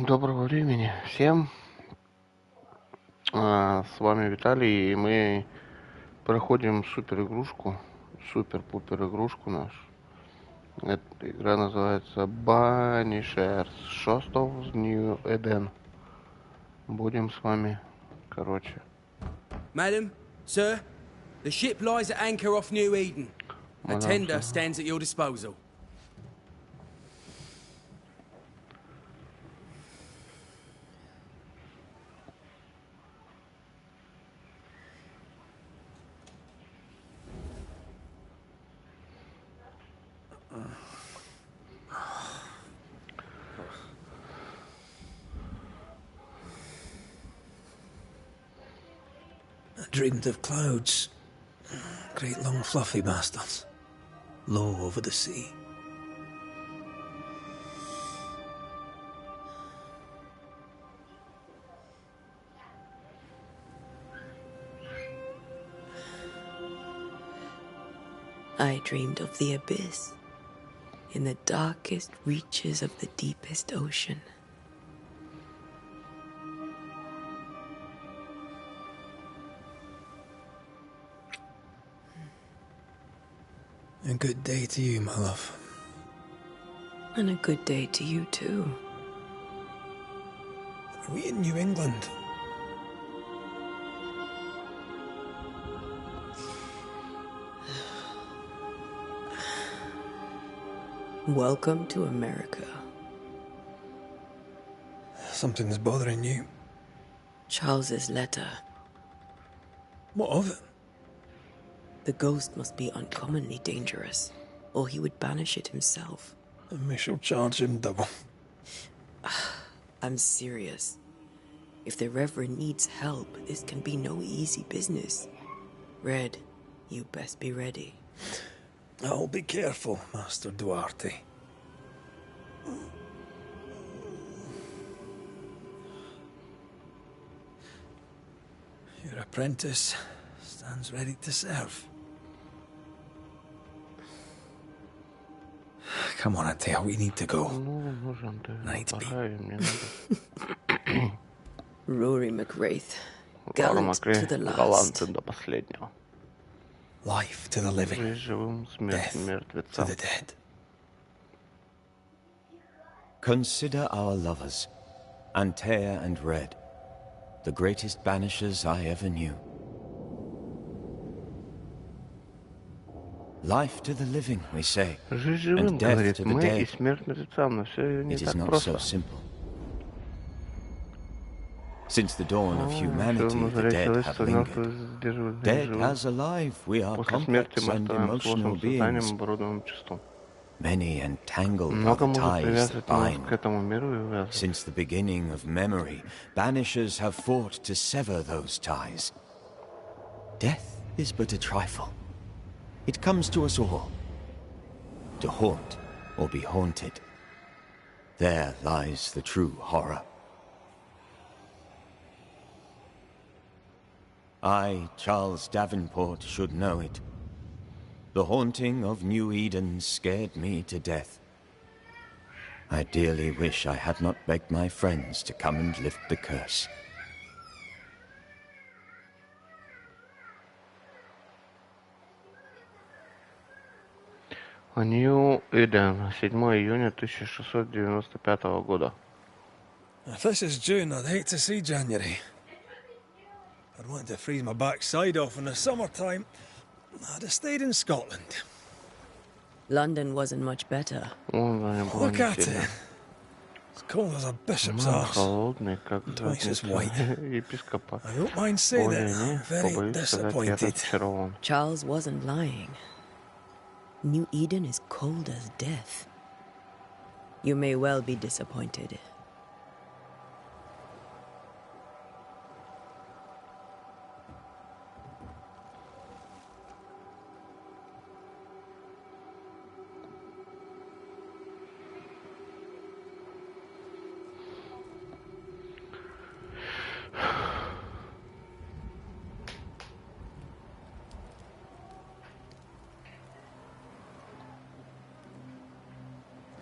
Доброго времени всем. С вами Виталий, и мы проходим супер игрушку, супер-пупер игрушку нашу. Эта игра называется Banishers, Shost of New Eden. Будем с вами, Madam, sir, the ship lies at anchor off New Eden. A tender stands at your disposal. I dreamed of clouds. Great long fluffy bastards. Low over the sea. I dreamed of the abyss, in the darkest reaches of the deepest ocean. A good day to you, my love. And a good day to you, too. Are we in New England? Welcome to America. Something's bothering you. Charles's letter. What of it? The ghost must be uncommonly dangerous, or he would banish it himself. And we shall charge him double. I'm serious. If the Reverend needs help, this can be no easy business. Red, you best be ready. I'll be careful, Master Duarte. Your apprentice stands ready to serve. Come on, Atea, we need to go. Rory McWraith, gallant to the last. Life to the living, death to the dead. Consider our lovers, Antea and Red, the greatest banishers I ever knew. Life to the living, we say, and death to the dead. It is not so simple. Since the dawn of humanity, the dead have lingered. Dead as alive, we are complex and emotional beings. Many and tangled are the ties that bind. Since the beginning of memory, banishers have fought to sever those ties. Death is but a trifle. It comes to us all, to haunt or be haunted. There lies the true horror. I, Charles Davenport, should know it. The haunting of New Eden scared me to death. I dearly wish I had not begged my friends to come and lift the curse. New Eden, 7 июня 1695 года. If this is June, I'd hate to see January. I'd want to freeze my backside off in the summertime. I'd have stayed in Scotland. London wasn't much better. Look at it. It's cold as a bishop's arse. Twice as white. I don't mind saying it, I'm very disappointed. Charles wasn't lying. New Eden is cold as death. You may well be disappointed.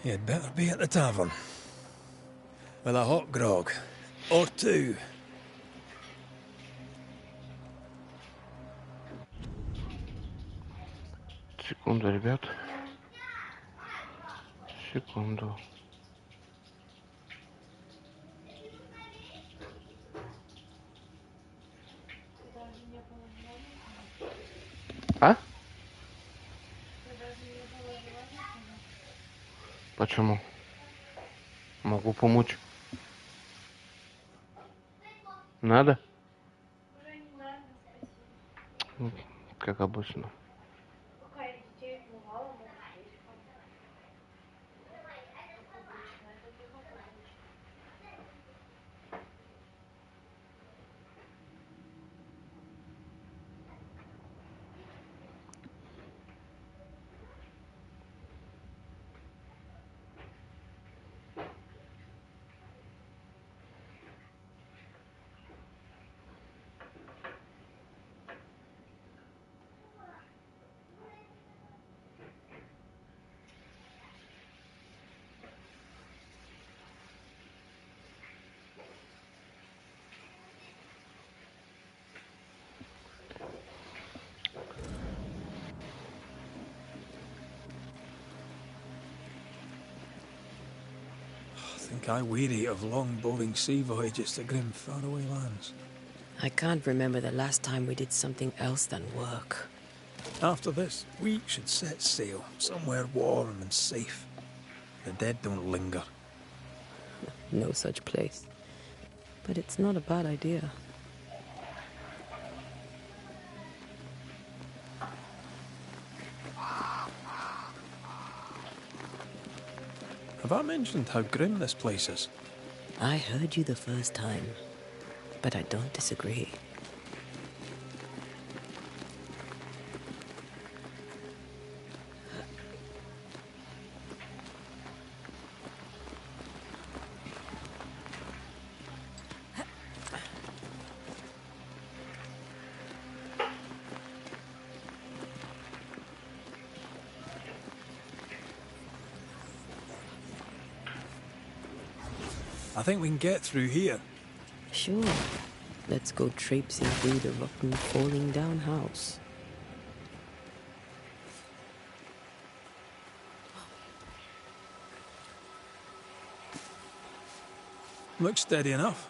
You'd better be at the tavern. with a hot grog. Or two. Секунду, ребят. Секунду. А? Почему? Могу помочь. Надо? Как обычно. I think I weary of long, boring sea voyages to grim, faraway lands. I can't remember the last time we did something else than work. After this, we should set sail somewhere warm and safe. The dead don't linger. No such place. But it's not a bad idea. Have I mentioned how grim this place is? I heard you the first time, but I don't disagree. I think we can get through here. Sure. Let's go traipsing through the rotten, falling down house. Looks steady enough.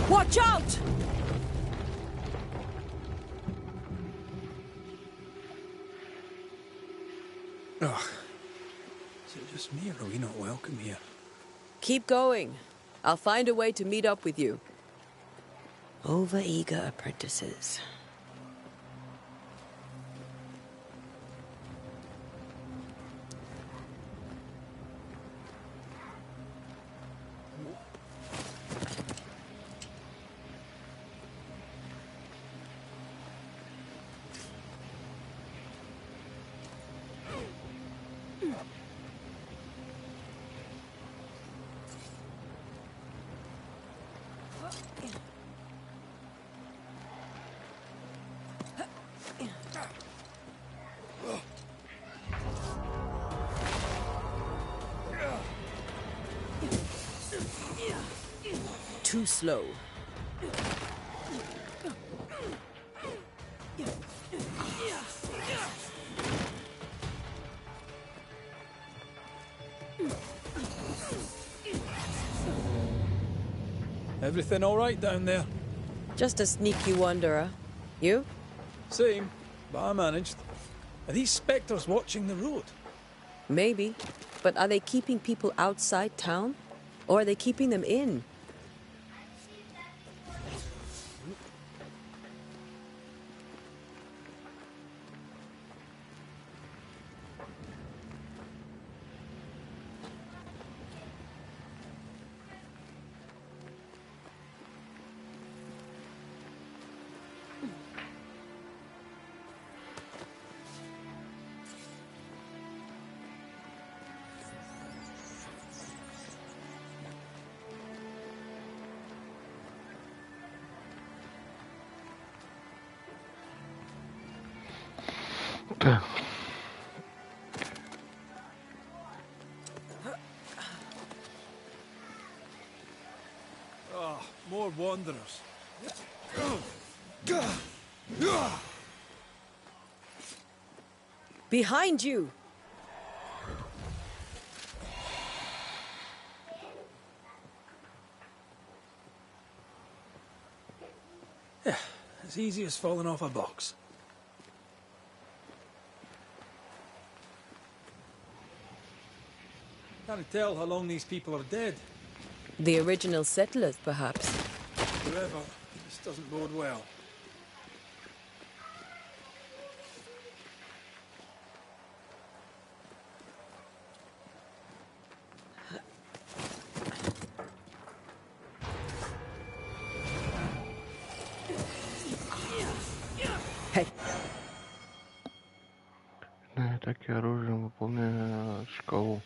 Watch out! Ugh. Is it just me, or are we not welcome here? Keep going. I'll find a way to meet up with you. Over-eager apprentices. Too slow. Everything all right down there? Just a sneaky wanderer. You? Same, but I managed. Are these spectres watching the road? Maybe. But are they keeping people outside town? Or are they keeping them in? Так. Oh, more wanderers. Behind you! Yeah, as easy as falling off a box. Can't tell how long these people are dead. The original settlers, perhaps. Whoever, this doesn't bode well. Hey. Атаки оружием выполняя шкалу.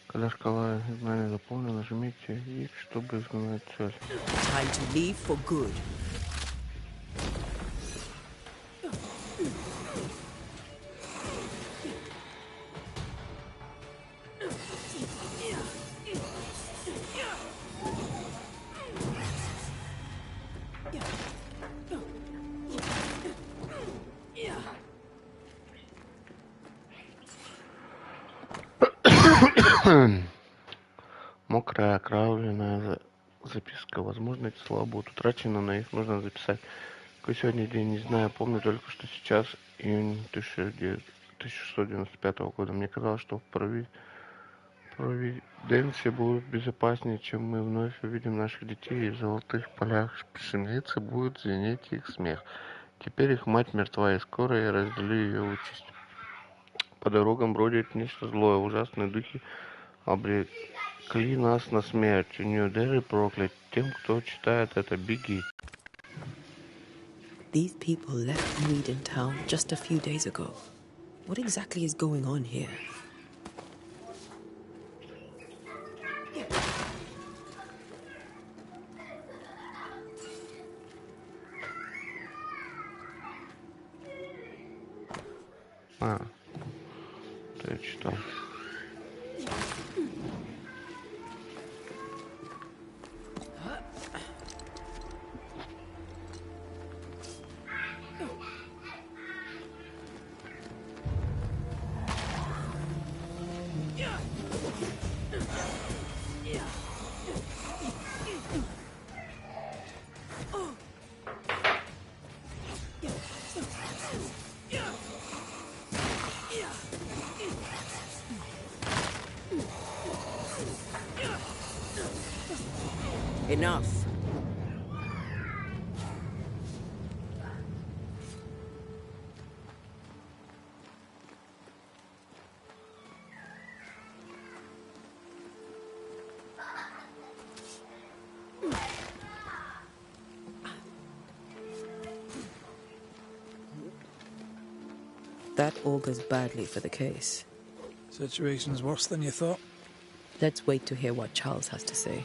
Когда шкала изгнания заполнена, нажмите X, чтобы изгнать цель. Time to leave for good. Мокрая, окровавленная записка. Возможно, эти слова будут утрачены, но их нужно записать. Какой сегодня день, не знаю. Помню только, что сейчас июнь 1695 года. Мне казалось, что в Провиденции будет безопаснее, чем мы вновь увидим наших детей, и в золотых полях пшеницы будет звенеть их смех. Теперь их мать мертва, и скоро я разделю ее участь. По дорогам бродит нечто злое, ужасные духи обрекли нас на смерть. Нью-Дерри проклят. Тем, кто читает это, беги. These people left Eden town just a few days ago. What exactly is going on here? Я читал. Enough. That augurs badly for the case. Situation's worse than you thought. Let's wait to hear what Charles has to say.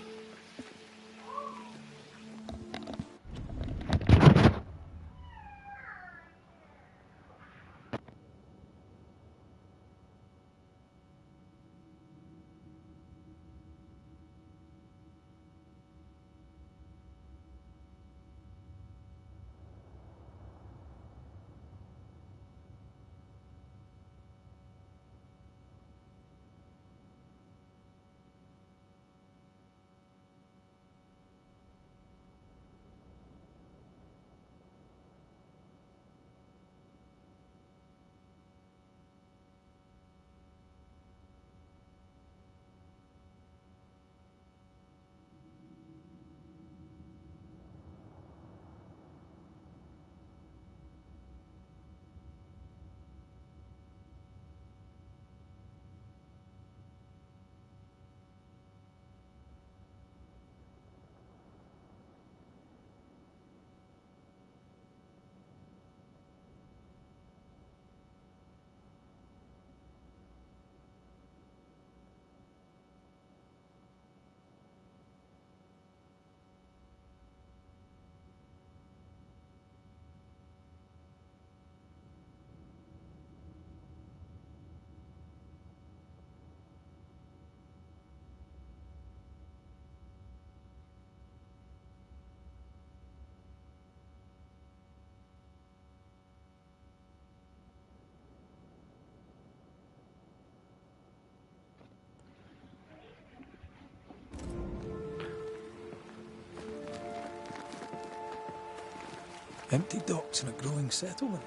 Empty docks in a growing settlement.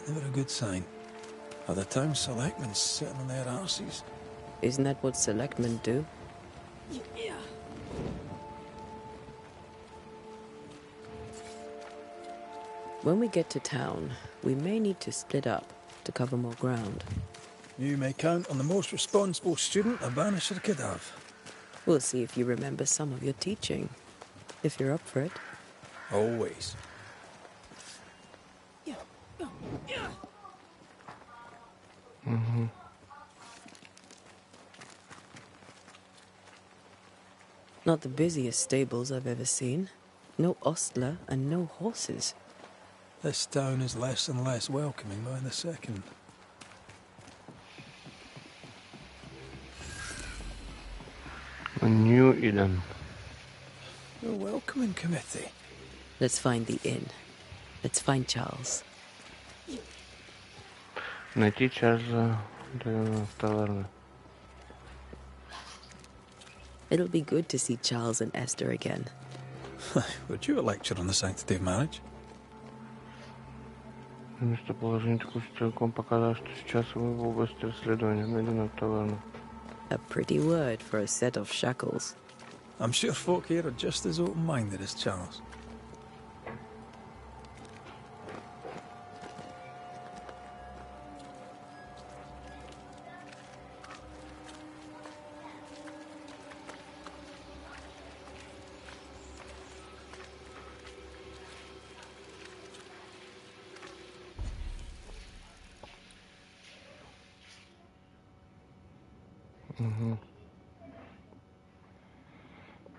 Never a good sign. Are the town selectmen sitting on their arses? Isn't that what selectmen do? Yeah. When we get to town, we may need to split up to cover more ground. You may count on the most responsible student a Banisher could have. We'll see if you remember some of your teaching, if you're up for it. Always. Not the busiest stables I've ever seen. No ostler and no horses. This town is less and less welcoming by the second. A New Eden. A welcoming committee. Let's find the inn. Let's find Charles. Найти Чарльза в таверне. It'll be good to see Charles and Esther again. Would you a lecture on the sanctity of marriage? Местоположение текущего целиком показало, что сейчас вы в области расследования найдено в таверне. A pretty word for a set of shackles. I'm sure folk here are just as open-minded as Charles.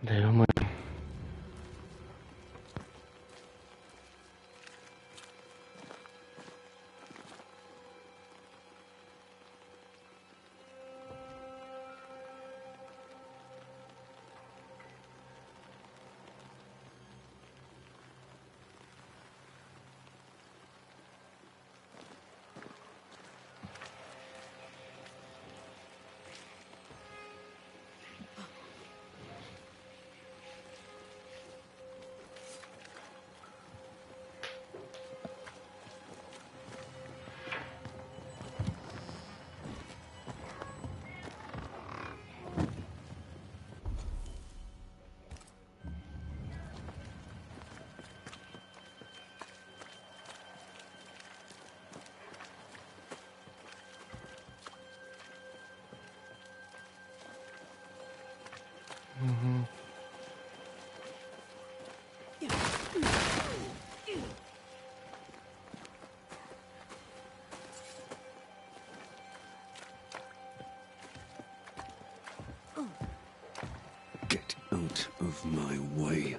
Да ё-моё. Get out of my way.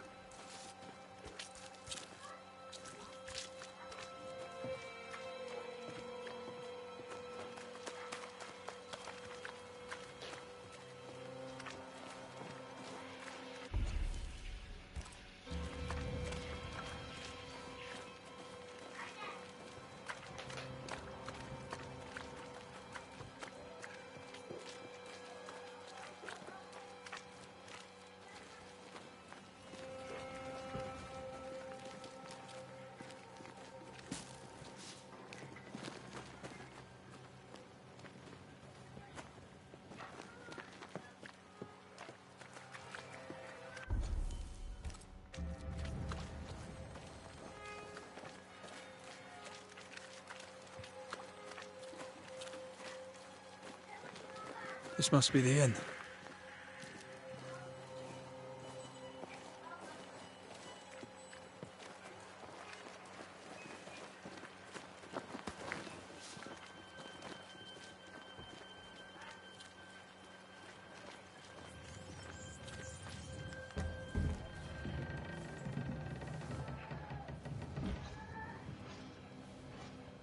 This must be the inn.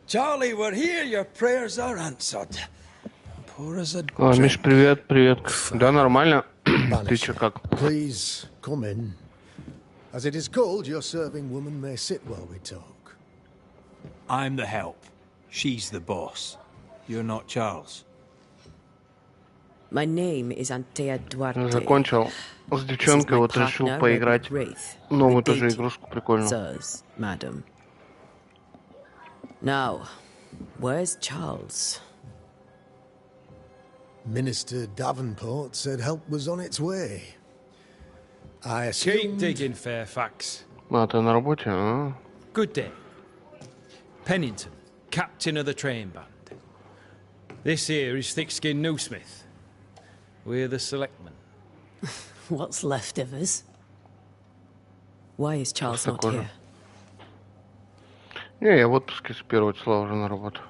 Charlie, we're here. Your prayers are answered. Poor as a О, Миш, привет, привет. Да, нормально. Ты чё, как? Please come in. As it is called, your serving woman may sit while we talk. I'm the help. She's the boss. You're not Charles. My name is Antea Duarte. Закончил с девчонкой, вот решил поиграть новую тоже игрушку прикольную. Sirs, madam. Now, where's Charles? Minister Davenport said help was on its way. I assumed... Keep digging, Fairfax. А, ты на работе, а? Good day. Pennington, captain of the train band. This here is Thick-Skinned Newsmith. We're the selectmen. What's left of us? Why is Charles not here? Не, я в отпуске с 1 числа уже на работу.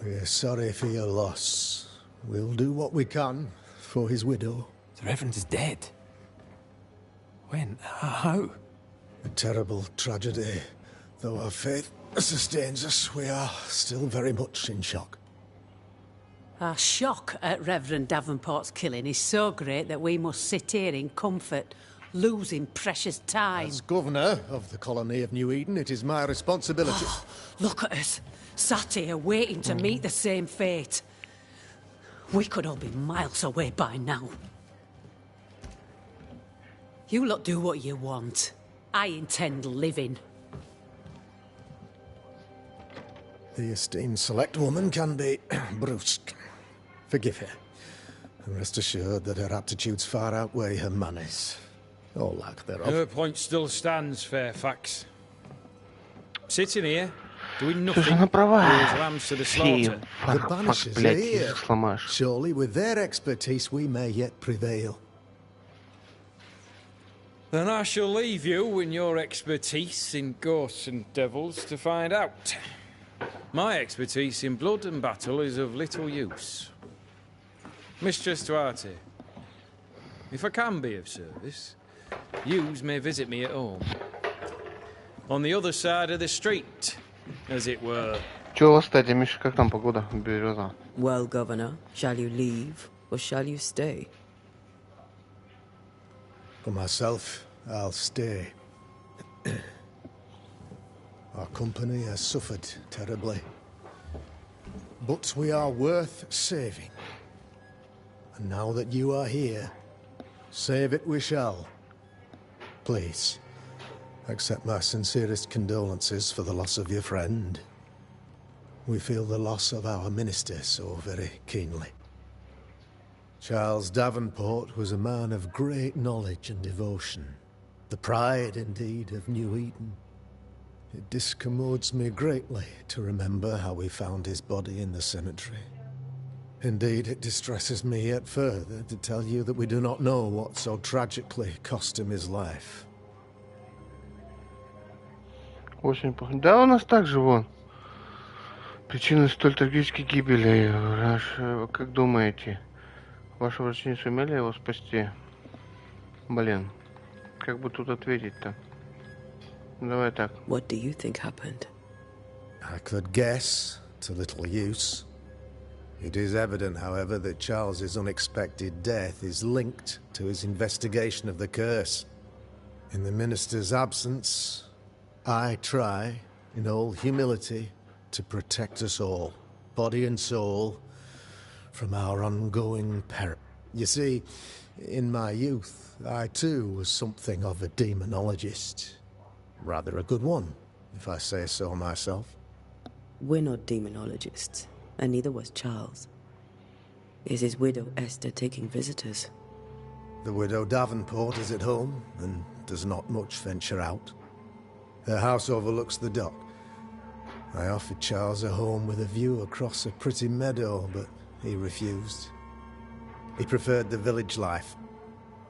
We're sorry for your loss. We'll do what we can for his widow. The Reverend is dead. When? How? A terrible tragedy. Though our faith sustains us, we are still very much in shock. Our shock at Reverend Davenport's killing is so great that we must sit here in comfort, losing precious time. As governor of the colony of New Eden, it is my responsibility. Look at us, sat here waiting to meet the same fate. We could all be miles away by now. You lot do what you want. I intend living. The esteemed select woman can be brusque. Forgive her. And rest assured that her aptitudes far outweigh her manners. Or lack thereof. Her point still stands, Fairfax. Sitting here, doing nothing, those lambs to the slaughter. The Banishers are here. Surely with their expertise we may yet prevail. Then I shall leave you and your expertise in ghosts and devils to find out. My expertise in blood and battle is of little use. Mistress Duarte, if I can be of service, yous may visit me at home. On the other side of the street, as it were. Чё у вас, кстати, Миша, как там погода? Береза. Well, Governor, shall you leave or shall you stay? For myself, I'll stay. Our company has suffered terribly. But we are worth saving. And now that you are here, save it we shall. Please, accept my sincerest condolences for the loss of your friend. We feel the loss of our minister so very keenly. Charles Davenport was a man of great knowledge and devotion. The pride, indeed, of New Eden. It discommodes me greatly to remember how we found his body in the cemetery. Indeed, it distresses me yet further to tell you that we do not know what so tragically cost him his life. Очень плохо. Да, у нас также вон. Причина столь трагической гибели. Как думаете, ваши врачи не сумели его спасти? Блин, как бы тут ответить-то? Давай так. What do you think happened? I could guess, to little use. It is evident, however, that Charles's unexpected death is linked to his investigation of the curse. In the minister's absence, I try, in all humility, to protect us all, body and soul, from our ongoing peril. You see, in my youth, I too was something of a demonologist. Rather a good one, if I say so myself. We're not demonologists, and neither was Charles. Is his widow Esther taking visitors? The widow Davenport is at home, and does not much venture out. Her house overlooks the dock. I offered Charles a home with a view across a pretty meadow, but he refused. He preferred the village life.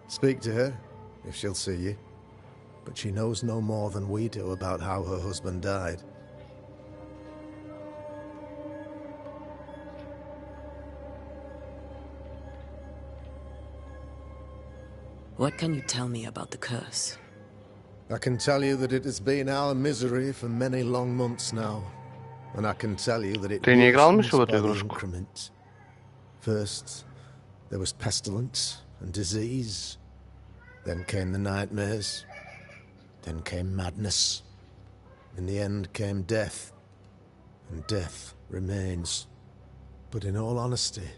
Speak to her, if she'll see you. But she knows no more than we do about how her husband died. What can you tell me about the curse? I can tell you that it has been our misery for many long months now. And I can tell you that it Ты не играл, worsens Миша, в эту by the игрушку? increment. First, there was pestilence and disease. Then came the nightmares. Then came madness. In the end came death. And death remains. But in all honesty,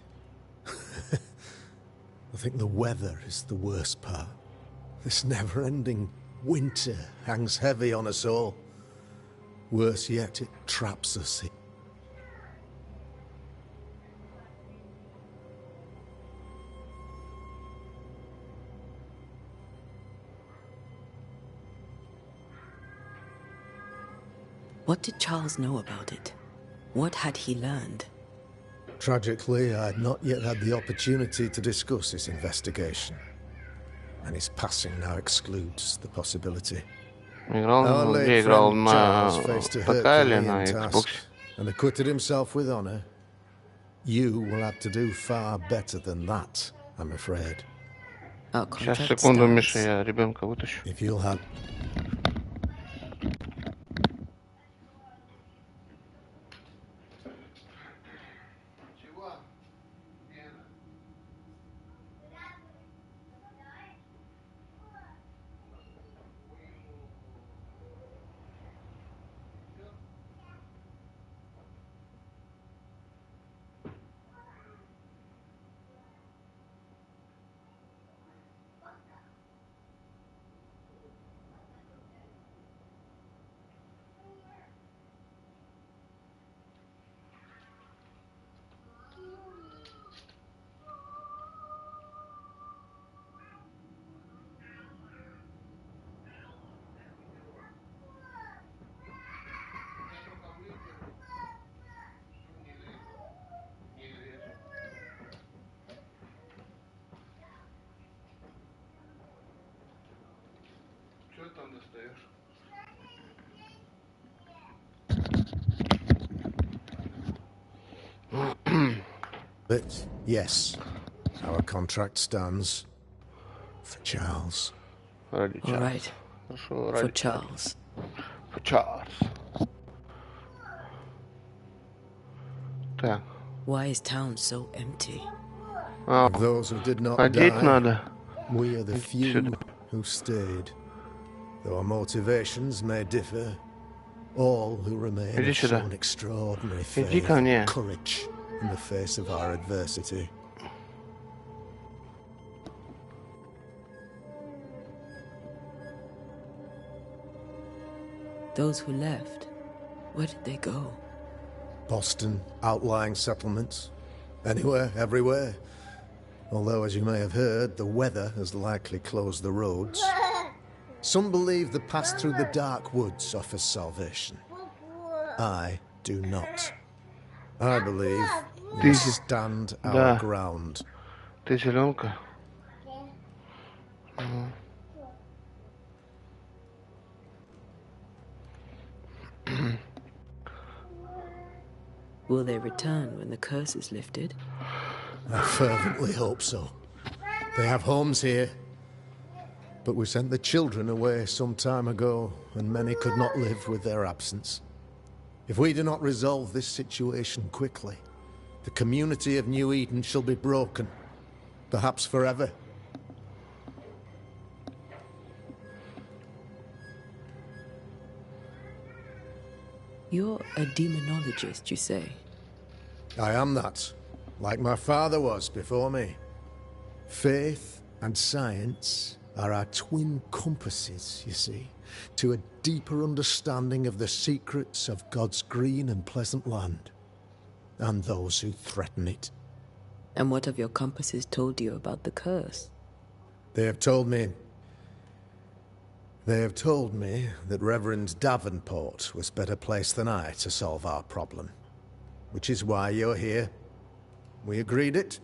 I think the weather is the worst part. This never-ending winter hangs heavy on us all. Worse yet, it traps us in. What did Charles know about it? What had he learned? Tragically, I had not yet had the opportunity to discuss his investigation. And his passing now excludes the possibility. Our late friend Charles faced a Herculean task and acquitted himself with honor. You will have to do far better than that, I'm afraid. Сейчас, секунду, Миша, я ребенка вытащу. If you'll have... Что там достаешь? But, yes, our contract stands for Charles. All right. For Charles. For Charles. Так. Why is town so empty? Of those who did not die, we are the few who stayed. Though our motivations may differ, all who remain have shown extraordinary faith and courage in the face of our adversity. Those who left, where did they go? Boston, outlying settlements. Anywhere, everywhere. Although, as you may have heard, the weather has likely closed the roads. Some believe the path through the dark woods offers salvation. I do not. I believe we must stand our ground. Ты зеленка? Will they return when the curse is lifted? I fervently hope so. They have homes here. But we sent the children away some time ago, and many could not live with their absence. If we do not resolve this situation quickly, the community of New Eden shall be broken, perhaps forever. You're a demonologist, you say? I am that, like my father was before me. Faith and science are our twin compasses, you see, to a deeper understanding of the secrets of God's green and pleasant land, and those who threaten it. And what have your compasses told you about the curse? They have told me that Reverend Davenport was better placed than I to solve our problem. Which is why you're here. We agreed it.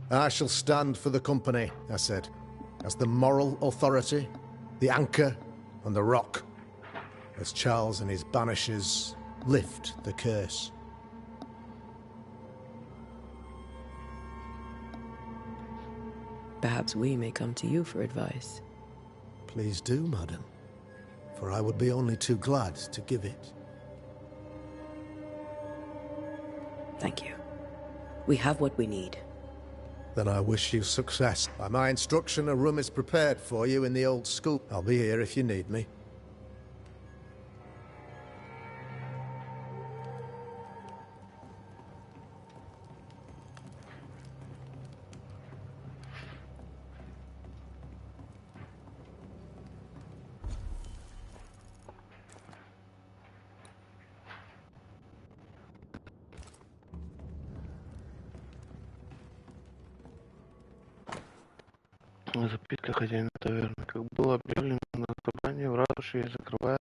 I shall stand for the company, I said, as the moral authority, the anchor, and the rock, as Charles and his Banishers lift the curse. Perhaps we may come to you for advice. Please do, madam, for I would be only too glad to give it. Thank you. We have what we need. Then I wish you success. By my instruction, a room is prepared for you in the old school. I'll be here if you need me. Записка хозяина таверны. Как было объявлено на собрании в ратуше, я закрываю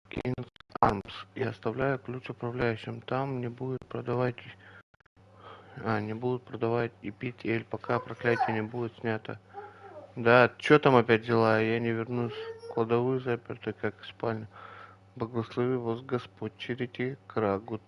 Кейнс Армс и оставляю ключ управляющим. Там не будут продавать и пить эль, пока проклятие не будет снято. Да, что там опять дела? Я не вернусь. Кладовую заперты, как в спальне. Благослови вас Господь, черити крагут.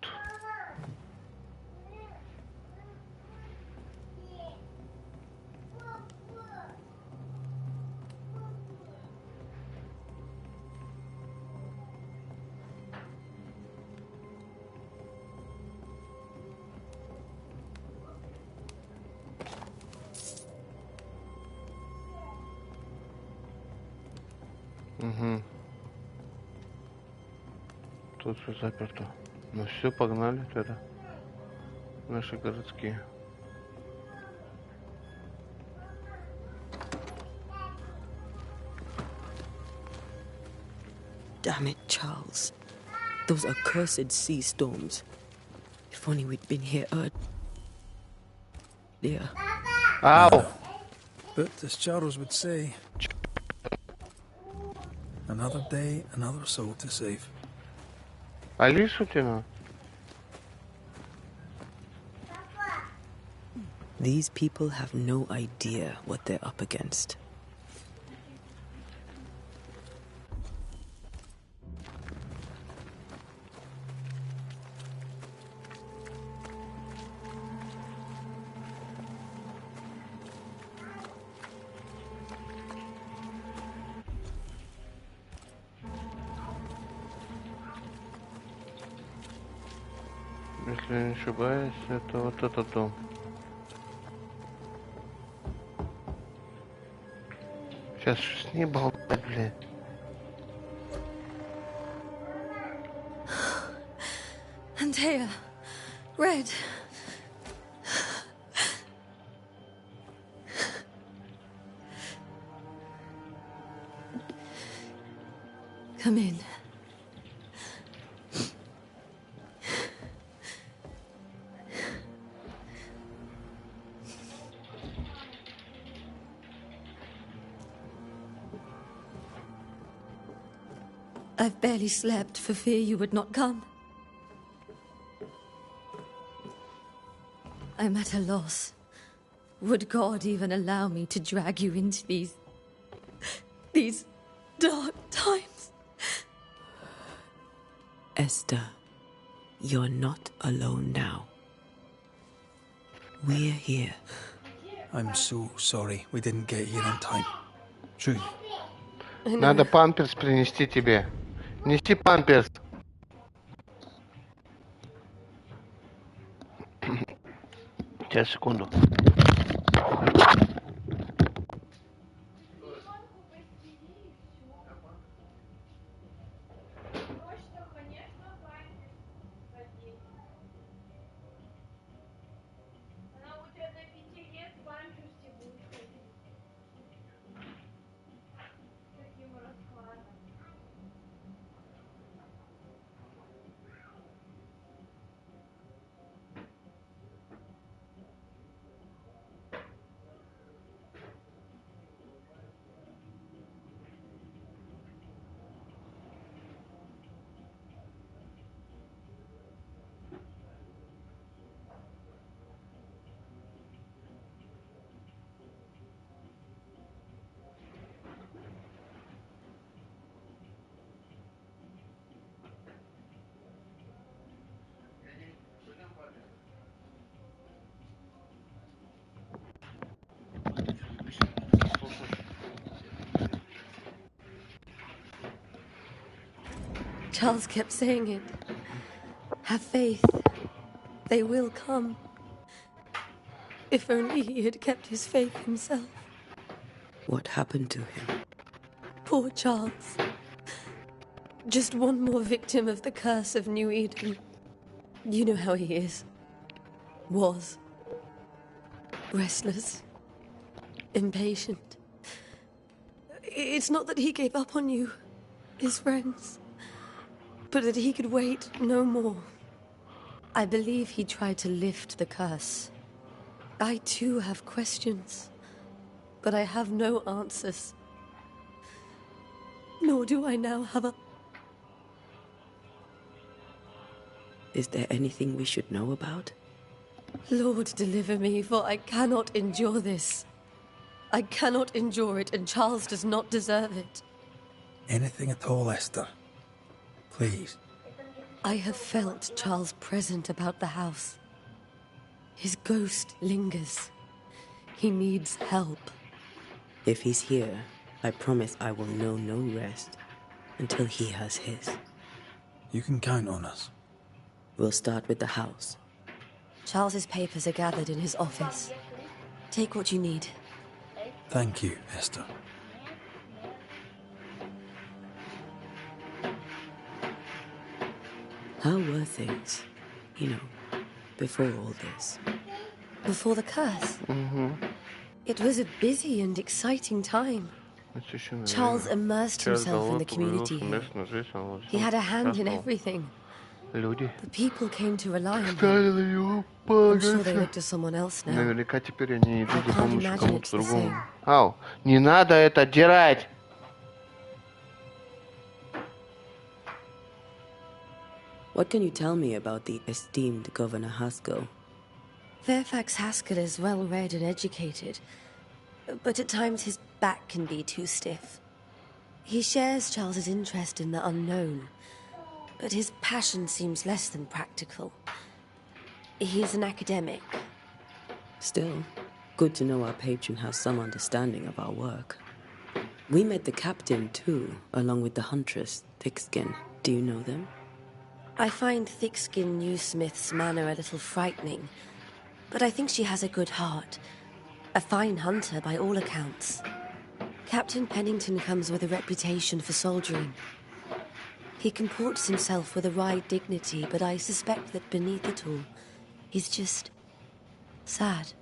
Угу. Тут все заперто. Ну все, погнали тогда. Наши городские. Damn it, Charles. Those accursed sea storms. If only we'd been here earlier. Ow! But as Charles would say, another day, another soul to save. Алису тяну. These people have no idea what they're up against. Если я не ошибаюсь, это вот этот дом. Сейчас с ней болтать, блядь. Antea, Red. Come in. I've barely slept for fear you would not come. I'm at a loss. Would God even allow me to drag you into these dark times? Esther, you're not alone now. We're here. I'm so sorry we didn't get here on time. True. Надо памперс принести тебе. Неси памперс. Сейчас, секунду. Charles kept saying it. Have faith. They will come. If only he had kept his faith himself. What happened to him? Poor Charles. Just one more victim of the curse of New Eden. You know how he is. Was. Restless. Impatient. It's not that he gave up on you, his friends, but that he could wait no more. I believe he tried to lift the curse. I too have questions. but I have no answers. Nor do I now have a... Is there anything we should know about? Lord, deliver me, for I cannot endure this. I cannot endure it, and Charles does not deserve it. Anything at all, Esther. Please. I have felt Charles' present about the house. His ghost lingers. He needs help. If he's here, I promise I will know no rest until he has his. You can count on us. We'll start with the house. Charles's papers are gathered in his office. Take what you need. Thank you, Esther. How were things, before all this? Before the curse? It was a busy and exciting time. Charles immersed himself in the community here. He had a hand in everything. The people came to rely on him. I'm sure they look to someone else now. Наверняка теперь они идут за помощью imagine кому-то it's the другому. same. Ау, не надо это отдирать! What can you tell me about the esteemed Governor Haskell? Fairfax Haskell is well read and educated, but at times his back can be too stiff. He shares Charles's interest in the unknown, but his passion seems less than practical. He's an academic. Still, good to know our patron has some understanding of our work. We met the captain too, along with the huntress, Thickskin. Do you know them? I find Thickskin Newsmith's manner a little frightening, but I think she has a good heart. A fine hunter by all accounts. Captain Pennington comes with a reputation for soldiering. He comports himself with a wry dignity, but I suspect that beneath it all, he's just sad.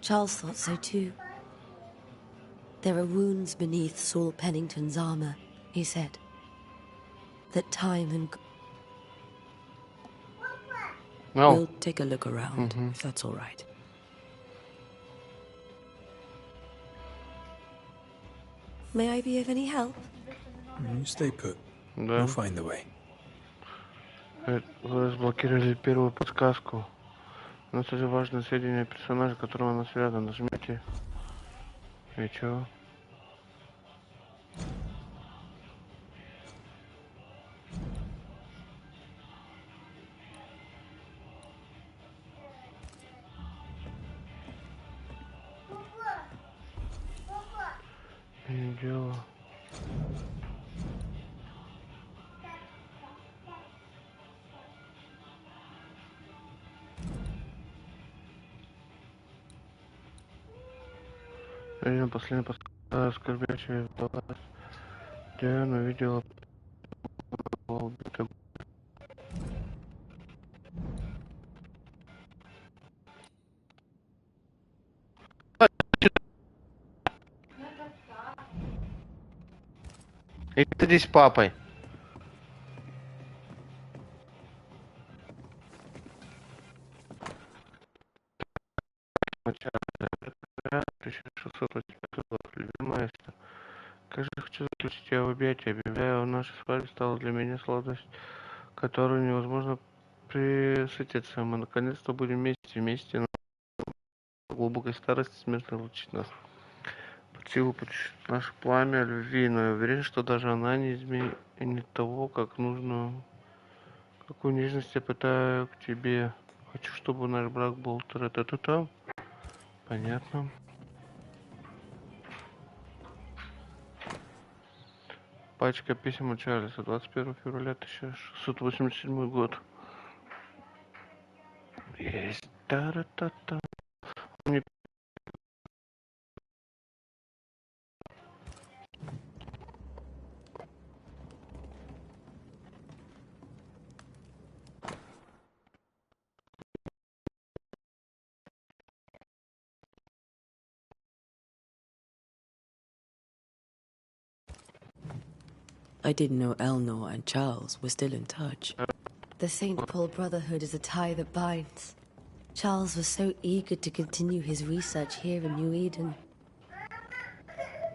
Charles thought so too. There are wounds beneath Saul Pennington's armor, he said. That time and... We'll take a look around, if that's all right. May I be of any help? You stay put. Да. We'll find the way. Вы разблокировали первую подсказку. У нас уже важное сведения о персонаже, которым она связана. Нажмите. И чё? Не дело. Видимо, последняя подсказка оскорбляющая власть. Диана увидела убитого. И ты здесь с папой. Любимая Эстер. Как же хочу заключить тебя в объятия. Объявляю, наша свадьба стала для меня сладость, которую невозможно присытиться. Мы наконец-то будем вместе на глубокой старости смерть разлучит нас. Под силу наше пламя любви, но я уверен, что даже она не изменит того, как нужно, какую нежность я питаю к тебе. Хочу, чтобы наш брак был та-та-та-та. Понятно. Пачка писем от Чарльза, 21 февраля 1687 год. Есть. Та-та-та-та. I didn't know Eleanor and Charles were still in touch. The St. Paul Brotherhood is a tie that binds. Charles was so eager to continue his research here in New Eden.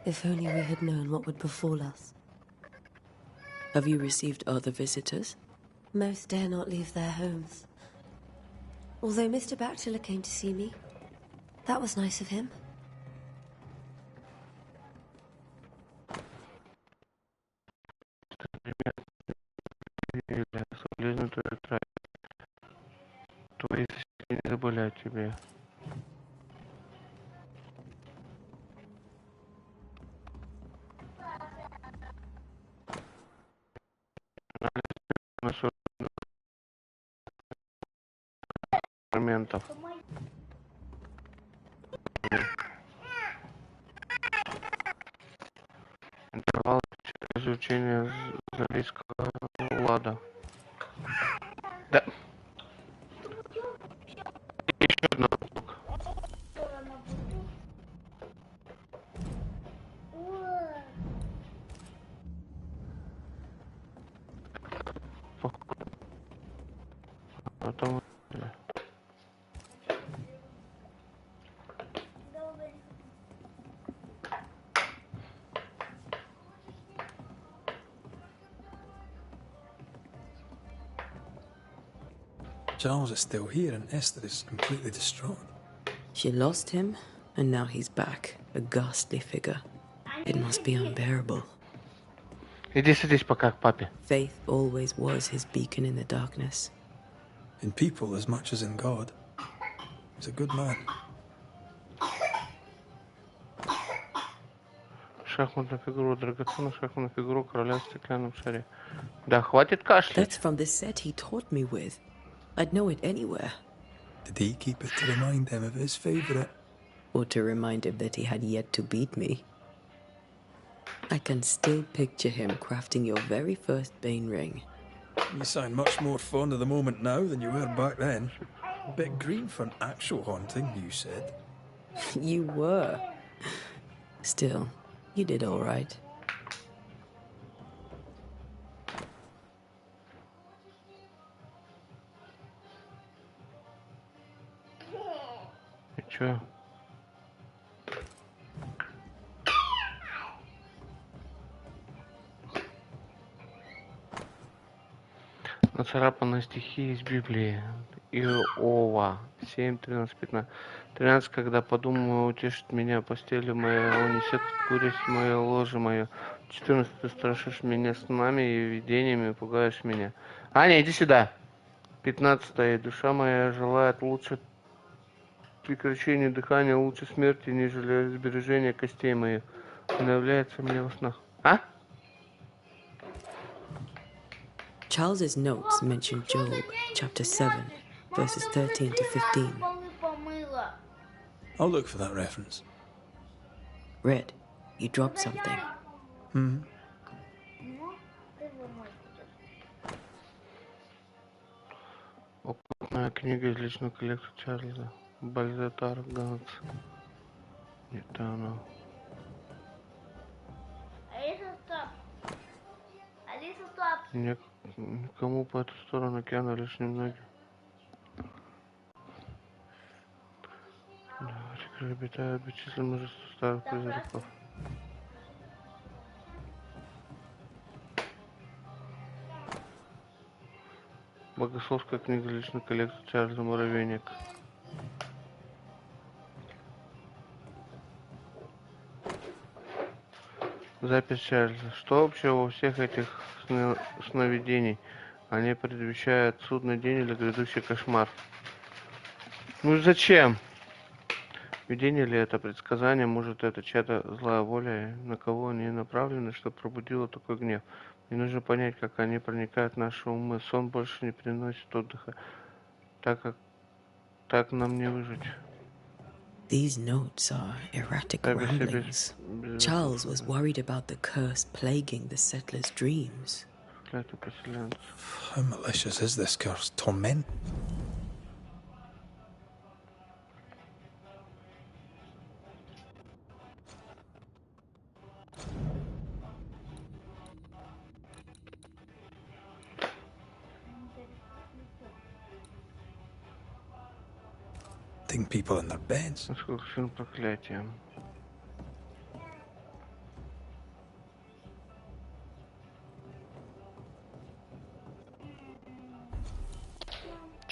If only we had known what would befall us. Have you received other visitors? Most dare not leave their homes. Although Mr. Bachelor came to see me. That was nice of him. Твои соседи не забыли о тебе. Моментов. Интервал изучения залийского лада. Да. Еще одна штука. Потом... Charles is still here and Esther is completely distraught. She lost him, and now he's back, a ghastly figure. It must be unbearable. Иди садись пока к папе. Faith always was his beacon in the darkness. In people as much as in God. He's a good man. Шахматную фигуру, драгоценную шахматную фигуру короля в стеклянном шаре. Да, хватит кашлять. That's from the set he taught me with. I'd know it anywhere. Did he keep it to remind him of his favourite? Or to remind him that he had yet to beat me. I can still picture him crafting your very first Bane ring. You sound much more fond of the moment now than you were back then. A bit green for an actual haunting, you said. You were. Still, you did all right. И чё? Нацарапаны стихи из Библии. Иова 7, 13, 15. 13, когда подумаю, утешит меня постелью моя, унесет куристь мое, ложе мое. 14, ты страшишь меня снами и видениями, пугаешь меня. Аня, иди сюда. 15, душа моя желает лучше прекращения дыхания, лучше смерти, нежели сбережения костей моих. Она является мне во снах. А? Charles's notes mention Job, chapter 7, verses 13 to 15. I'll look for that reference. Red, you dropped something. Hmm. Опытная книга из личной коллекции Чарльза. Бальзатар Ганс. Это оно. Никому по эту сторону океана лишь немногим. Реки обитают бесчисленное множество старых призраков. Богословская книга личной коллекции Чарльза Муравейник. Запись Чарльза. Что общего у всех этих сновидений? Они предвещают судный день или грядущий кошмар. Ну зачем? Видение ли это предсказание? Может, это чья-то злая воля? На кого они направлены, что пробудило такой гнев? Мне нужно понять, как они проникают в наши умы. Сон больше не приносит отдыха, так нам не выжить. These notes are erratic ramblings. Charles was worried about the curse plaguing the settlers' dreams. How malicious is this curse? Torment? People in their beds. Насколько фильм проклятие.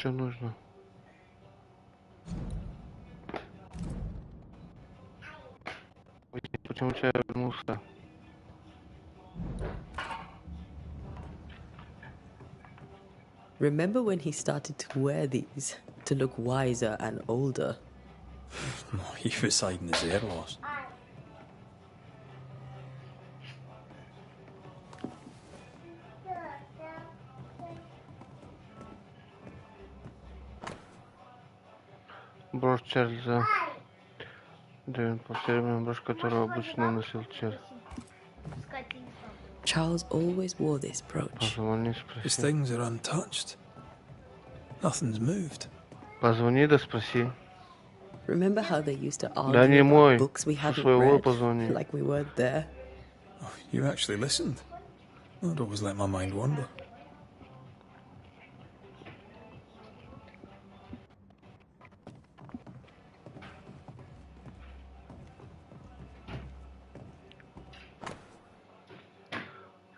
что нужно? Почему я вернулся? Remember when he started to wear these to look wiser and older? He was hiding his hair loss. Брошь Чарльза. Дэвин, повторяемая брошь, которую обычно носил Чарльз. Charles always wore this brooch. His things are untouched. Nothing's moved. Позвони да спроси. Remember how they used to argue Да не about мой. books we Со hadn't своего read, позвони. like we weren't there? Oh, you actually listened. I'd always let my mind wander.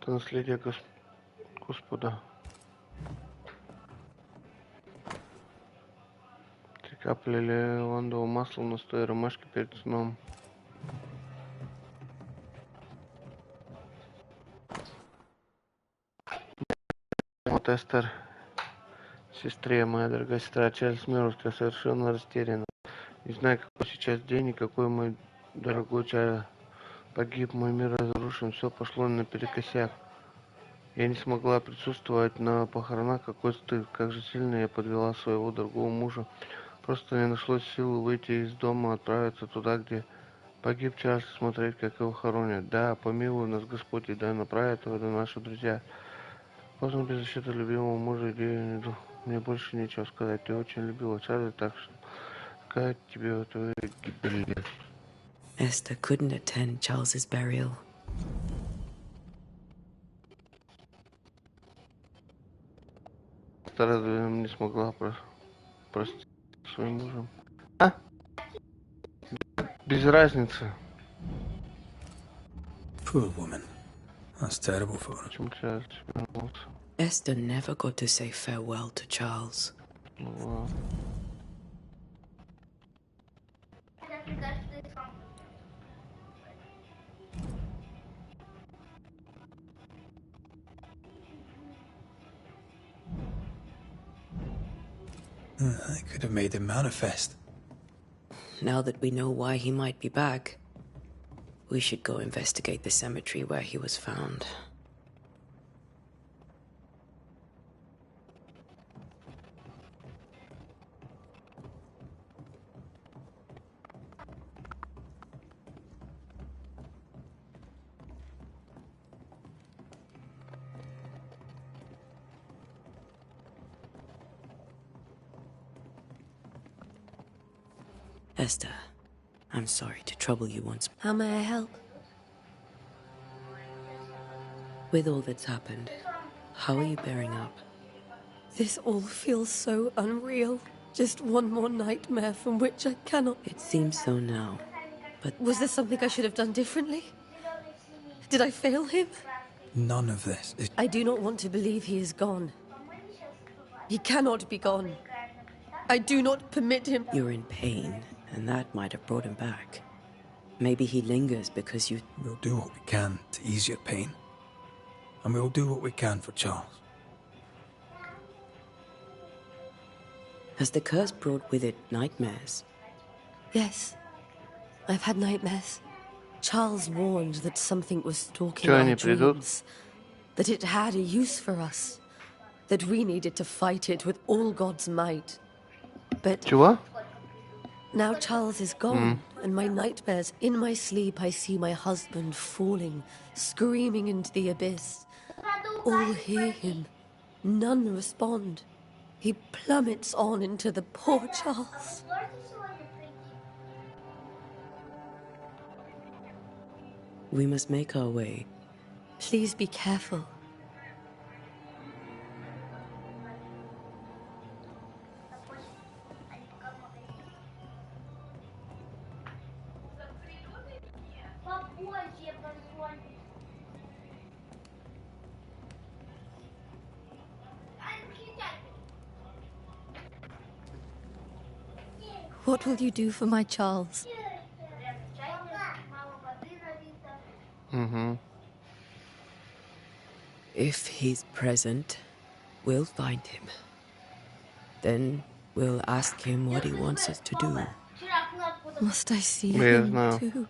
Это наследие Господа. Три капли лавандового масла в настой ромашки перед сном. Вот Эстер, сестре, моя дорогая сестра, Чарльз Мирус, я совершенно растеряна. Не знаю, какой сейчас день и какой мой дорогой Чарльз погиб, мой мир разрушен, все пошло наперекосяк. Я не смогла присутствовать на похоронах, какой стыд, как же сильно я подвела своего дорогого мужа. Просто не нашлось сил выйти из дома, отправиться туда, где погиб Чарльз, смотреть, как его хоронят. Да, помилуй нас Господь, и да направят его наши друзья. Поздно без защиты любимого мужа, и мне больше нечего сказать. Ты очень любила Чарльза, так что сказать тебе о твоей гибели. Esther couldn't attend Charles's burial. Разве не смогла простить своим мужем? А? Без разницы. Poor woman. That's terrible for her. Почему Чарльз вернулся? Esther never got to say farewell to Charles. Ну, I could have made him manifest. Now that we know why he might be back, we should go investigate the cemetery where he was found. Esther, I'm sorry to trouble you once. How may I help? With all that's happened, how are you bearing up? This all feels so unreal. Just one more nightmare from which I cannot... It seems so now, but... Was there something I should have done differently? Did I fail him? None of this is... I do not want to believe he is gone. He cannot be gone. I do not permit him... You're in pain, and that might have brought him back. Maybe he lingers because you... We'll do what we can to ease your pain. And we'll do what we can for Charles. Has the curse brought with it nightmares? Yes. I've had nightmares. Charles warned that something was stalking our dreams. That it had a use for us. That we needed to fight it with all God's might. But... Чего? Now Charles is gone, and my nightmares, in my sleep I see my husband falling, screaming into the abyss. All hear him. None respond. He plummets on into the poor Charles. We must make our way. Please be careful. What will you do for my Charles? If he's present, we'll find him. Then we'll ask him what he wants us to do. Must I see him too?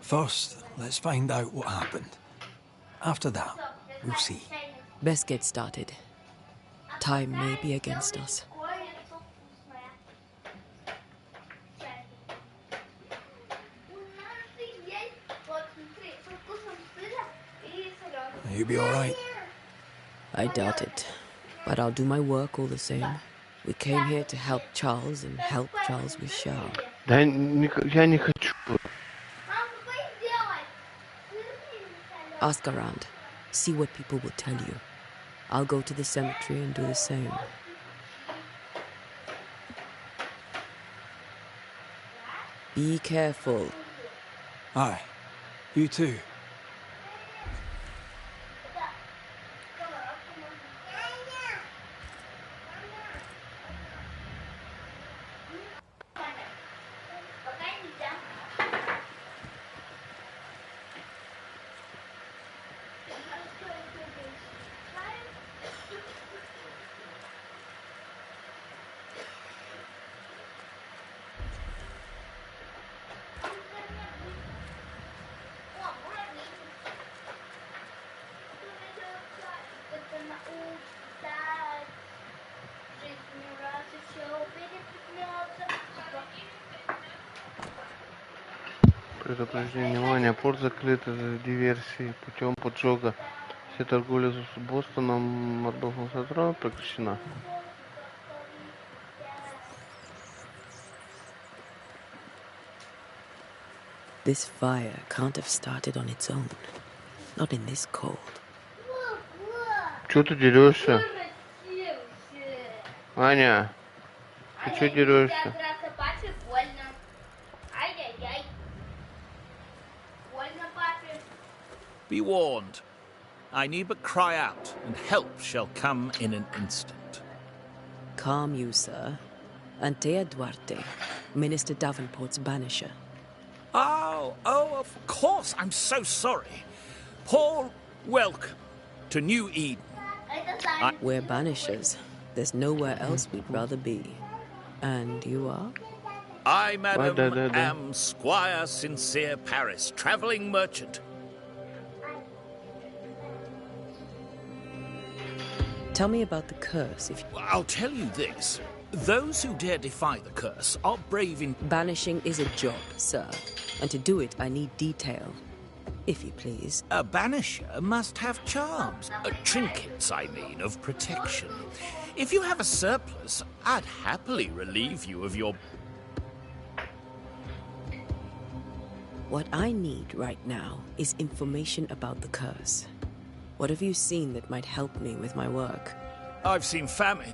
First, let's find out what happened. After that, we'll see. Best get started. Time may be against us. You be all right? I doubt it, but I'll do my work all the same. We came here to help Charles, and help Charles we shall. Да я не хочу. Ask around. See what people will tell you. I'll go to the cemetery and do the same. Be careful. Aye. You too. Предупреждение, внимание, порт закрыт из-за диверсии путем поджога. Все торговля с Бостоном, Мордовым Сатром прекращена. This fire can't have started on its own. Not in this cold. Чё ты дерешься? Аня, ты чё дерешься? Be warned. I need but cry out, and help shall come in an instant. Calm you, sir. Antea Duarte, Minister Davenport's banisher. Oh, of course. I'm so sorry. Paul, welcome to New Eden. We're banishers. There's nowhere else we'd rather be. And you are? I, madam, am Squire Sincere Paris, travelling merchant. Tell me about the curse, if you... I'll tell you this. Those who dare defy the curse are brave in... Banishing is a job, sir. And to do it, I need detail. If you please. A banisher must have charms. Trinkets, I mean, of protection. If you have a surplus, I'd happily relieve you of your... What I need right now is information about the curse. What have you seen that might help me with my work? I've seen famine,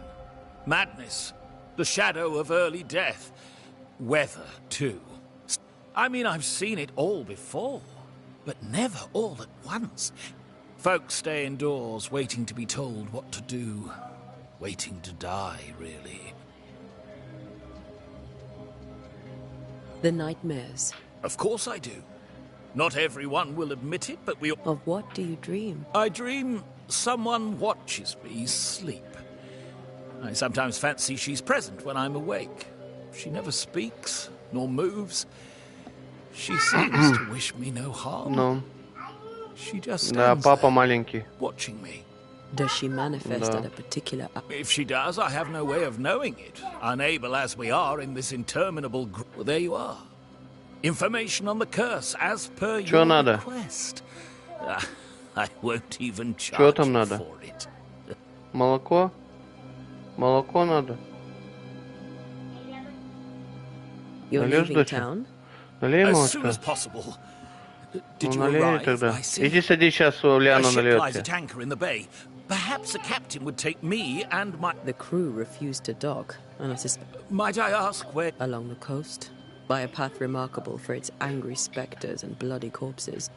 madness, the shadow of early death, weather, too. I mean, I've seen it all before, but never all at once. Folks stay indoors, waiting to be told what to do, waiting to die, really. The nightmares. Of course I do. Not everyone will admit it, but we... Of what do you dream? I dream someone watches me sleep. I sometimes fancy she's present when I'm awake. She never speaks, nor moves. She seems to wish me no harm. No. She just stands there, watching me. Does she manifest at a particular... If she does, I have no way of knowing it. Unable as we are in this interminable... Well, there you are. Information on the curse, as per your request. I won't even charge you for it. Молоко? Молоко надо? You're leaving town? Налей молочка. As soon as possible. Did you налей arrive? тогда. Иди садись, сейчас Ляна нальет lies at anchor in the bay. Perhaps the captain would take me and my... The crew refused to dock, and I suspect... Might I ask where... Along the coast. By a path remarkable for its angry spectres and bloody corpses.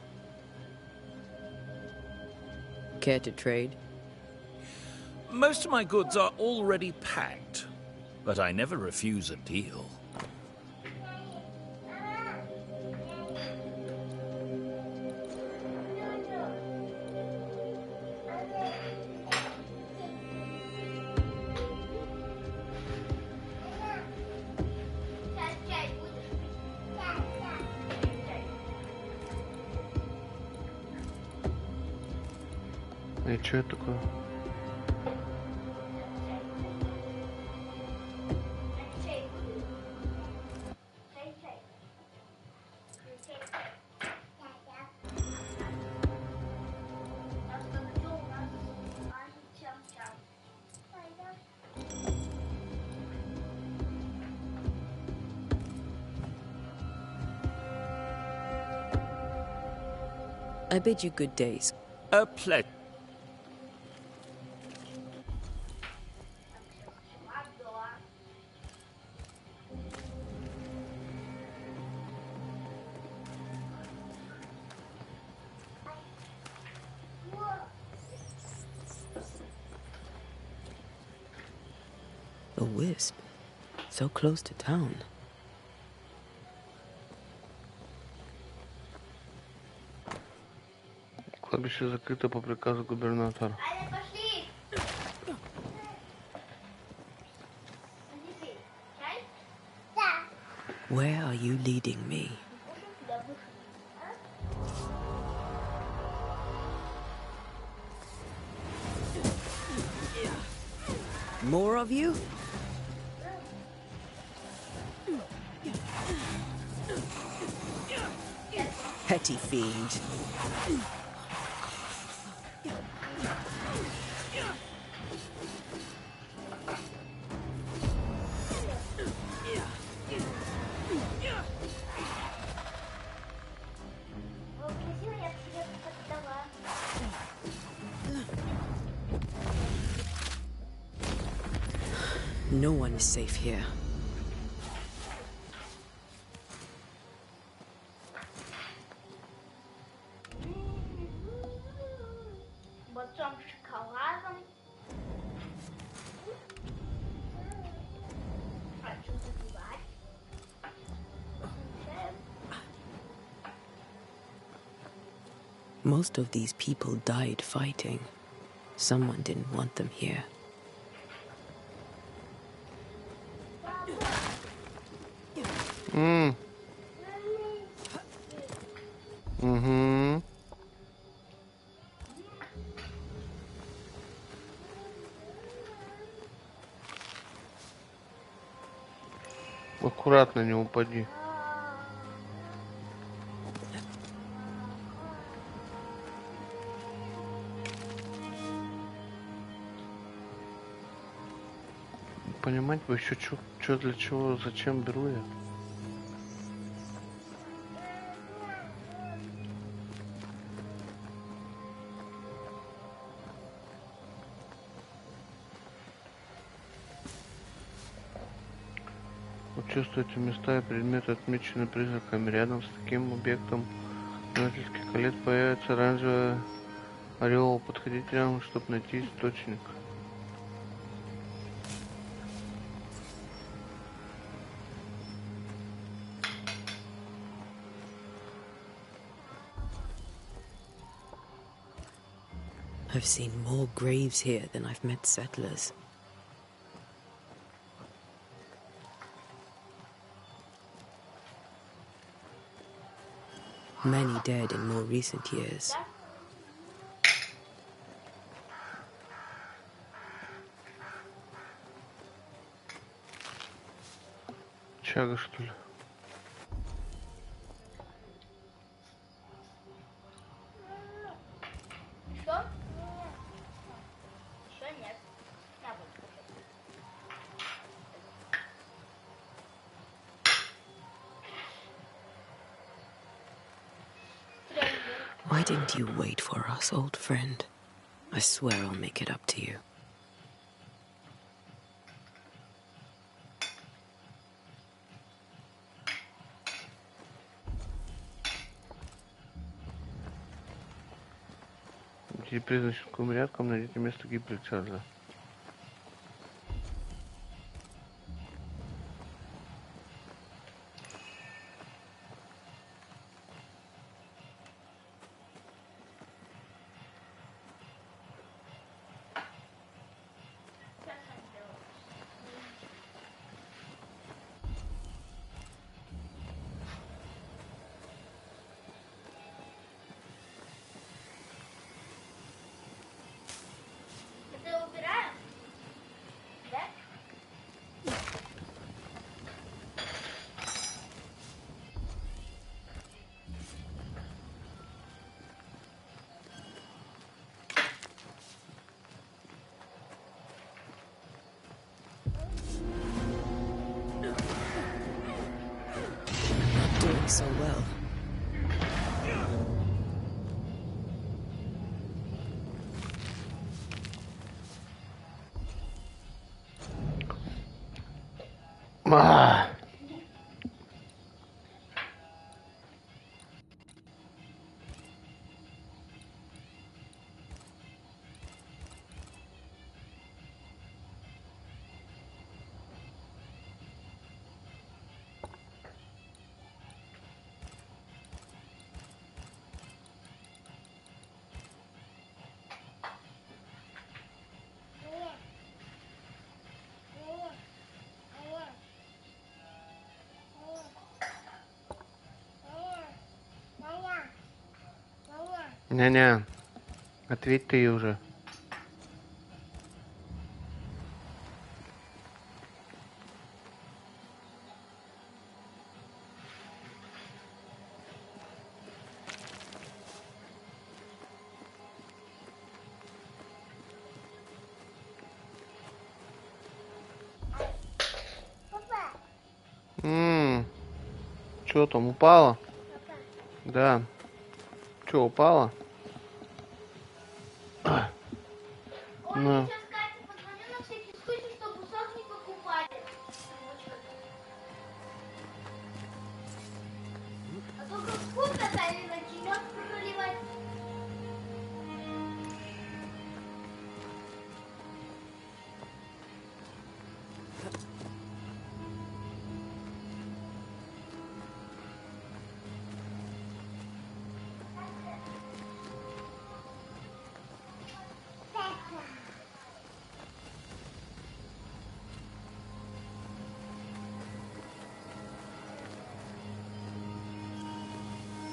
Care to trade? Most of my goods are already packed, but I never refuse a deal. И что это такое? I bid you good days. A pleasure. A wisp, so close to town. Кладбище закрыто по приказу губернатора. Where are you leading me? More of you? Petty fiend. No one is safe here. Most of these people died fighting. Someone didn't want them here. Аккуратно, не упади. Понимать бы еще, что для чего, зачем беру я. Чувствуйте места и предметы, отмеченные призраками. Рядом с таким объектом нескольких колец появится оранжевый орел. Подходите рядом, чтобы найти источник. I've seen more graves here than I've met settlers. Many dead in more recent years. Чага, что ли? Why didn't you wait for us, old friend? I swear I'll make it up to you. Где призрачным рядком найдите место гибели Чарльза. so well. Няня, ответь ты уже. Чё там, упала? Да. Чё, упала? Ну.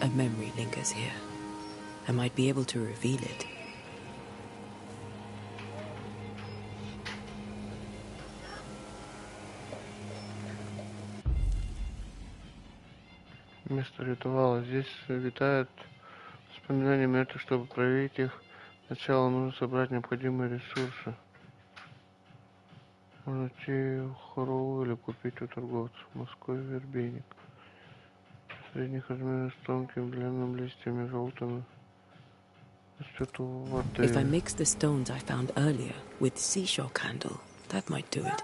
A memory lingers here. I might be able to reveal it. Место ритуала. Здесь витают воспоминания мертвых. Чтобы проверить их, сначала нужно собрать необходимые ресурсы. Можно идти в Хорову или купить у торговца. Морской вербейник. Средних размеров с тонкими длинными листьями желтыми. Растет у воды. If I mix the stones I found earlier with seashore candle, that might do it.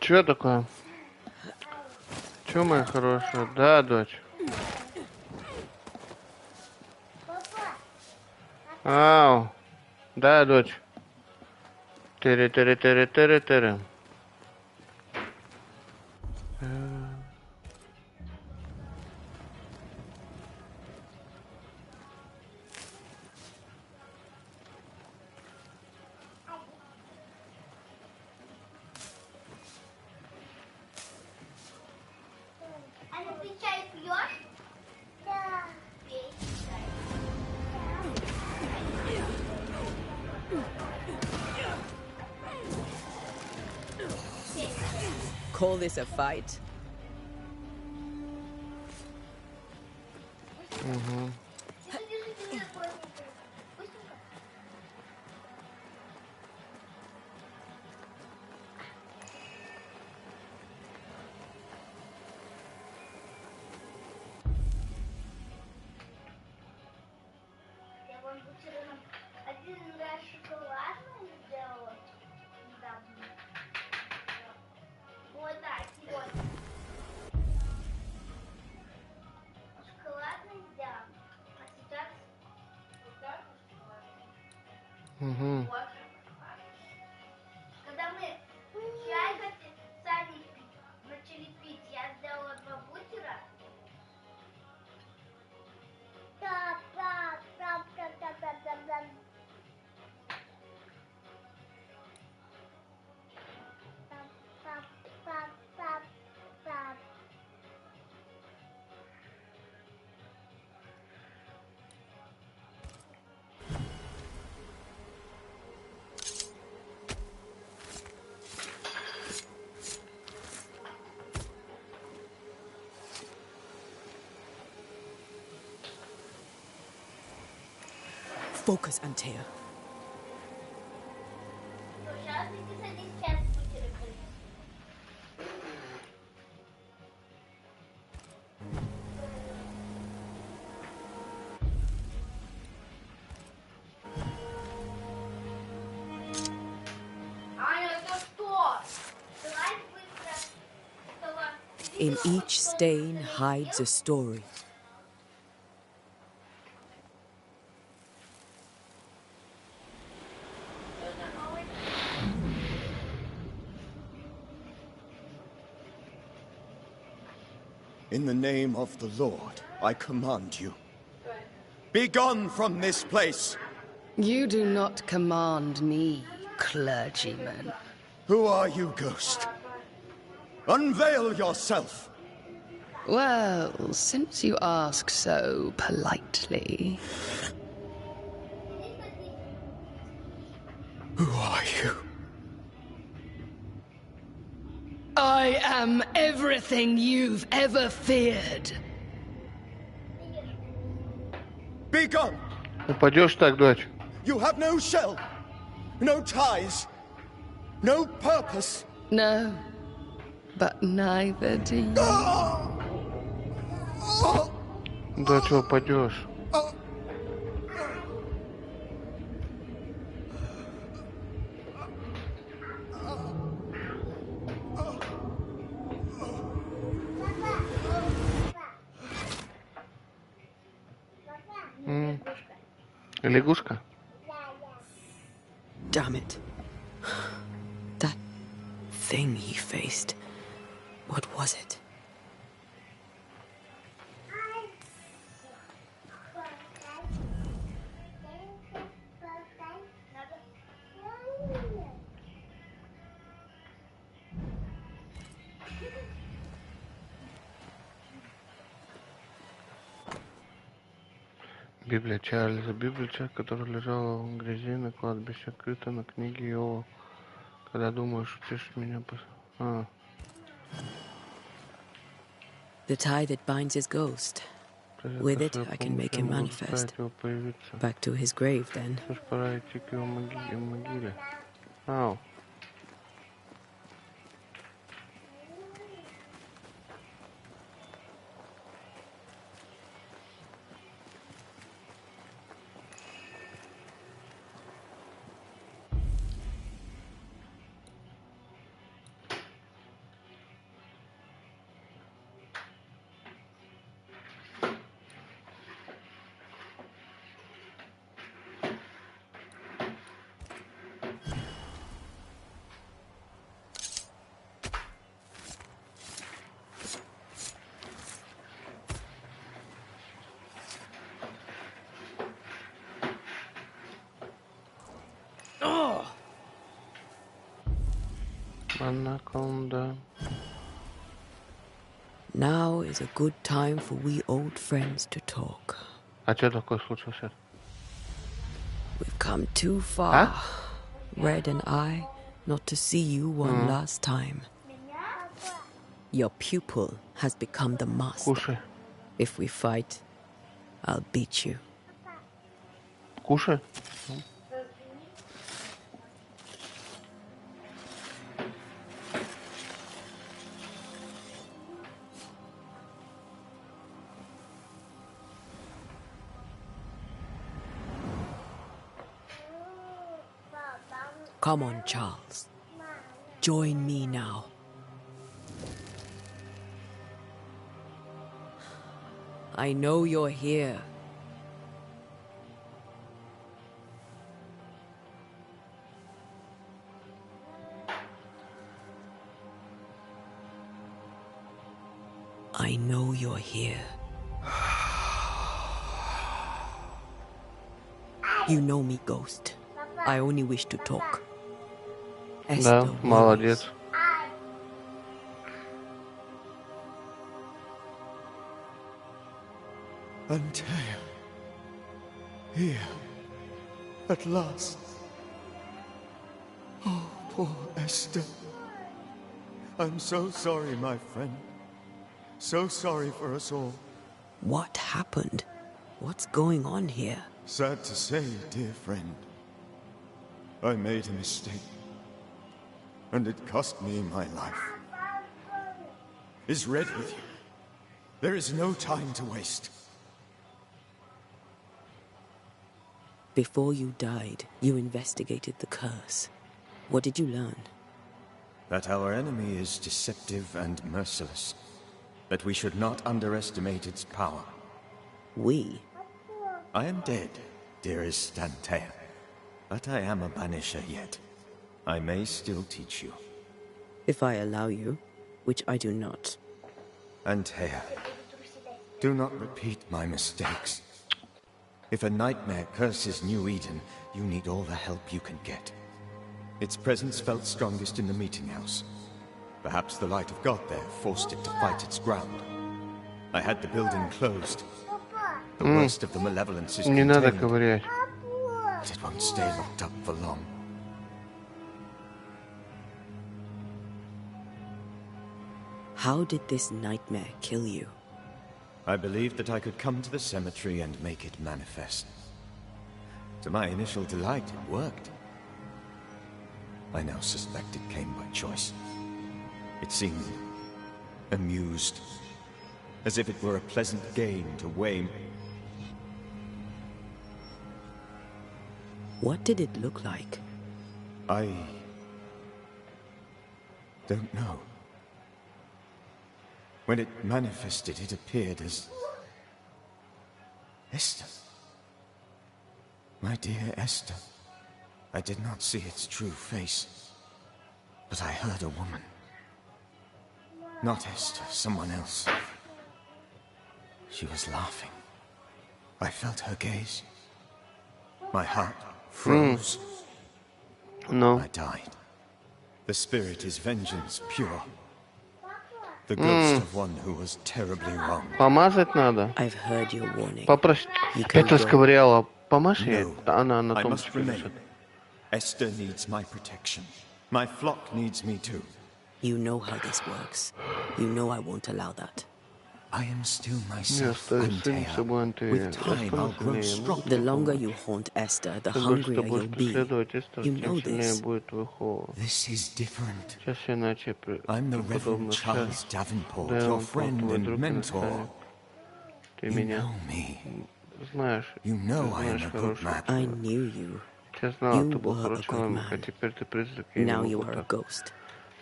Чё такое? Чё, моя хорошая? Да, дочь. Ау. Да, дочь. Тыры-тыры-тыры-тыры-тыры. Call this a fight? Когда мы чай сами начали пить, я сделала 2 бутера. Focus, Antea. In each stain hides a story. In the name of the Lord, I command you. Be gone from this place! You do not command me, clergyman. Who are you, ghost? Unveil yourself! Well, since you ask so politely... Who are you? I am everything you've ever feared. Be gone! Упадешь так, дочь. You have no shell, no ties, no purpose. No, but neither do you. Дочь, упадешь. Лягушка. Damn it. That thing he faced. What was it? Библия Чарльза. Библия человека, который лежал в грязи на кладбище, открыта на книге Иова. Когда думаешь, утешить меня... The tie that binds his ghost. With it, I can make him manifest. Back to his grave, then. Пора идти к его могиле. Ау. Anaconda. Now is a good time for we old friends to talk. А что такое случилось? We've come too far, Red and I, not to see you one last time. Your pupil has become the master. Кушай. If we fight, I'll beat you. Кушай. Come on, Charles. Join me now. I know you're here. I know you're here. You know me, Ghost. I only wish to talk. Да, молодец. Antea. Here. At last. Oh, poor Esther. I'm so sorry, my friend. So sorry for us all. What happened? What's going on here? Sad to say, dear friend, I made a mistake, and it cost me my life. Is Red with you? There is no time to waste. Before you died, you investigated the curse. What did you learn? That our enemy is deceptive and merciless. That we should not underestimate its power. We? I am dead, dearest Antea. But I am a Banisher yet. I may still teach you. If I allow you, which I do not. Antea, do not repeat my mistakes. If a nightmare curses New Eden, you need all the help you can get. Its presence felt strongest in the meeting house. Perhaps the light of God there forced it to fight its ground. I had the building closed. The worst of the malevolence is contained, but it won't stay locked up for long. How did this nightmare kill you? I believed that I could come to the cemetery and make it manifest. To my initial delight, it worked. I now suspect it came by choice. It seemed amused, as if it were a pleasant game to weigh. What did it look like? I don't know. When it manifested, it appeared as Esther. My dear Esther. I did not see its true face, but I heard a woman. Not Esther, someone else. She was laughing. I felt her gaze. My heart froze. No. I died. The spirit is vengeance pure. The ghost of one who was terribly wrong. Помазать надо. I've heard your warning. Попросить. Опять расковыряла. Помажь ей. No, Она на I том must remain. Esther needs my protection. My flock needs me too. You know how this works. You know I won't allow that. I am still myself, Antea. With time, I'll grow strong. The longer you haunt Esther, the hungrier you'll be. You know this. This is different. Сейчас иначе. I'm the Reverend Charles Davenport, your friend and mentor. You know me. Знаешь, you know I am a good man. I knew you. Я знал, You ты был were a хорошим good человеком, man. а теперь ты призрак. Now you are a ghost,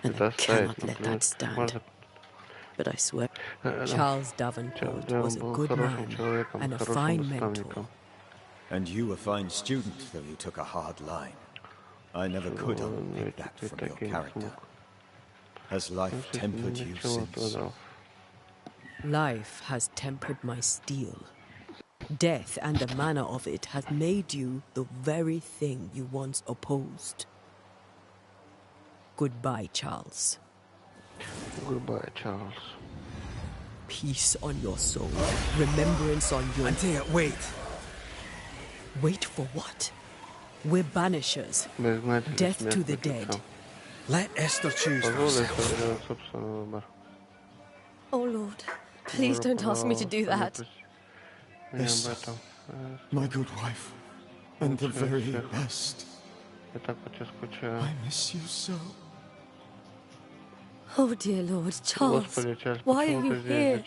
and I cannot let that stand. But I swear, Charles Davenport was a good man and a fine mentor. And you a fine student, though you took a hard line. I never could unpick that from your character. Has life tempered you since? Life has tempered my steel. Death and the manner of it has made you the very thing you once opposed. Goodbye, Charles. Goodbye, Charles. Peace on your soul. Remembrance on your... Antea, wait. Wait for what? We're banishers. Death to the dead. Let Esther choose for herself. Oh, Lord. Please don't ask me to do that. Esther, my good wife, and the very best. I miss you so. Oh, dear Lord, Charles, why are you here?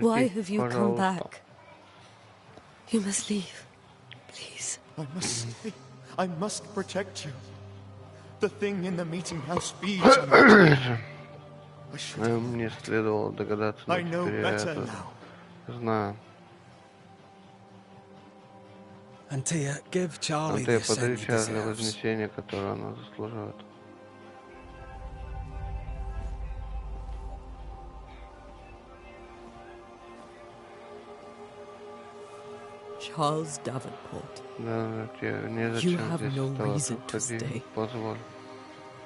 Why have you come back? You must leave. Please. I must stay. I must protect you. The thing in the meeting house feeds on it. Мне следовало догадаться, но теперь я это знаю. Antea, give Charlie the Антея, ascent подари he Чарльзу deserves. вознесение, которое она заслуживает. Charles Davenport. Да, тебе незачем You have здесь no оставаться. reason to Ходи, stay. позволь.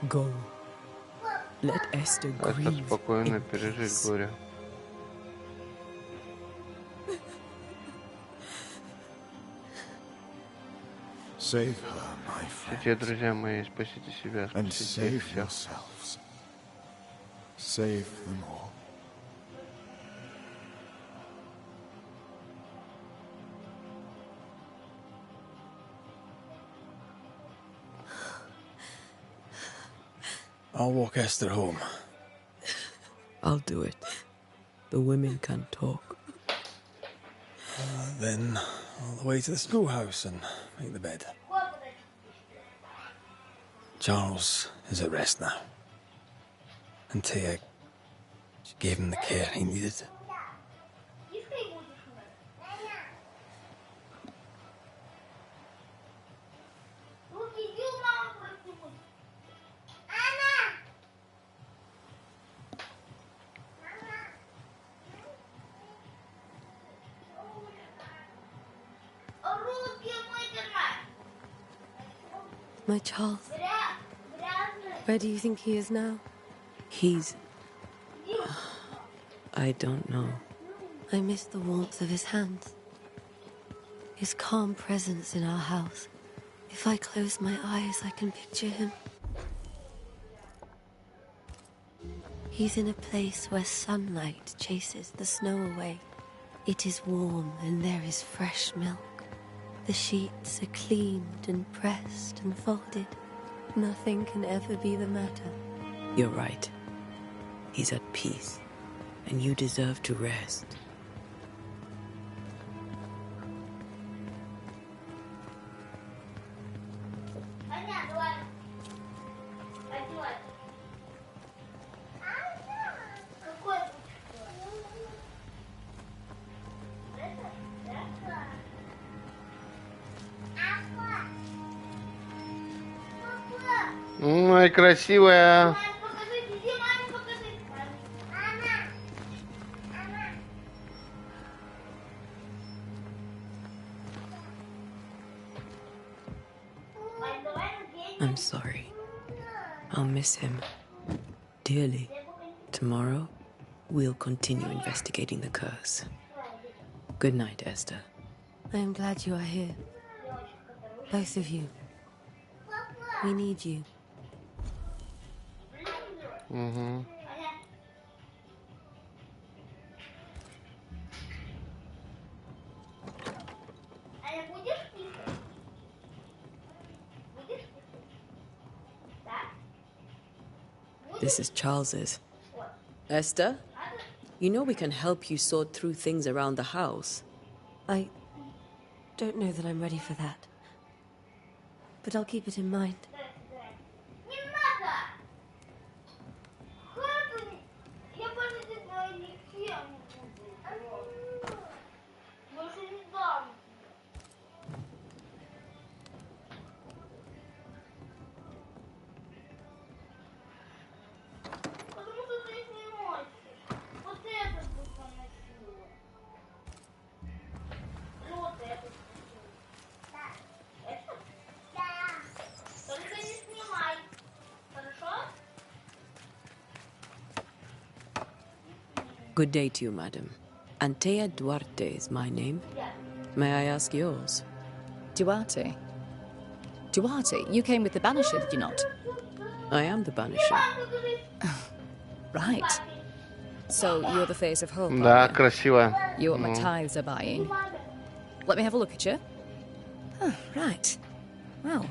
Go. Let Esther Esther grieve спокойно in пережить peace. горе. Save her, my friend. Все, друзья мои, спасите себя, And спасите save всех. yourselves. Save them all. I'll walk Esther home. I'll do it. The women can talk. Then all the way to the schoolhouse and make the bed. Charles is at rest now. And Tia, she gave him the care he needed. My Charles. Where do you think he is now? He's... I don't know. I miss the warmth of his hands. His calm presence in our house. If I close my eyes, I can picture him. He's in a place where sunlight chases the snow away. It is warm and there is fresh milk. The sheets are cleaned and pressed and folded. Nothing can ever be the matter. You're right. He's at peace, and you deserve to rest. Ой, красивая. I'm sorry. I'll miss him dearly. Tomorrow, we'll continue investigating the curse. Good night, Esther. I am glad you are here. Both of you. We need you. Mm-hmm. This is Charles's. Esther, you know we can help you sort through things around the house. I don't know that I'm ready for that. But I'll keep it in mind. Good day to you, madam. Antea Duarte is my name. May I ask yours? Duarte? Duarte? You came with the Banishers, did you not? I am the Banisher. Right. So you're the face of hope, Да, are you? красиво. You're what my tithes are buying. Let me have a look at you. Oh, right. Well,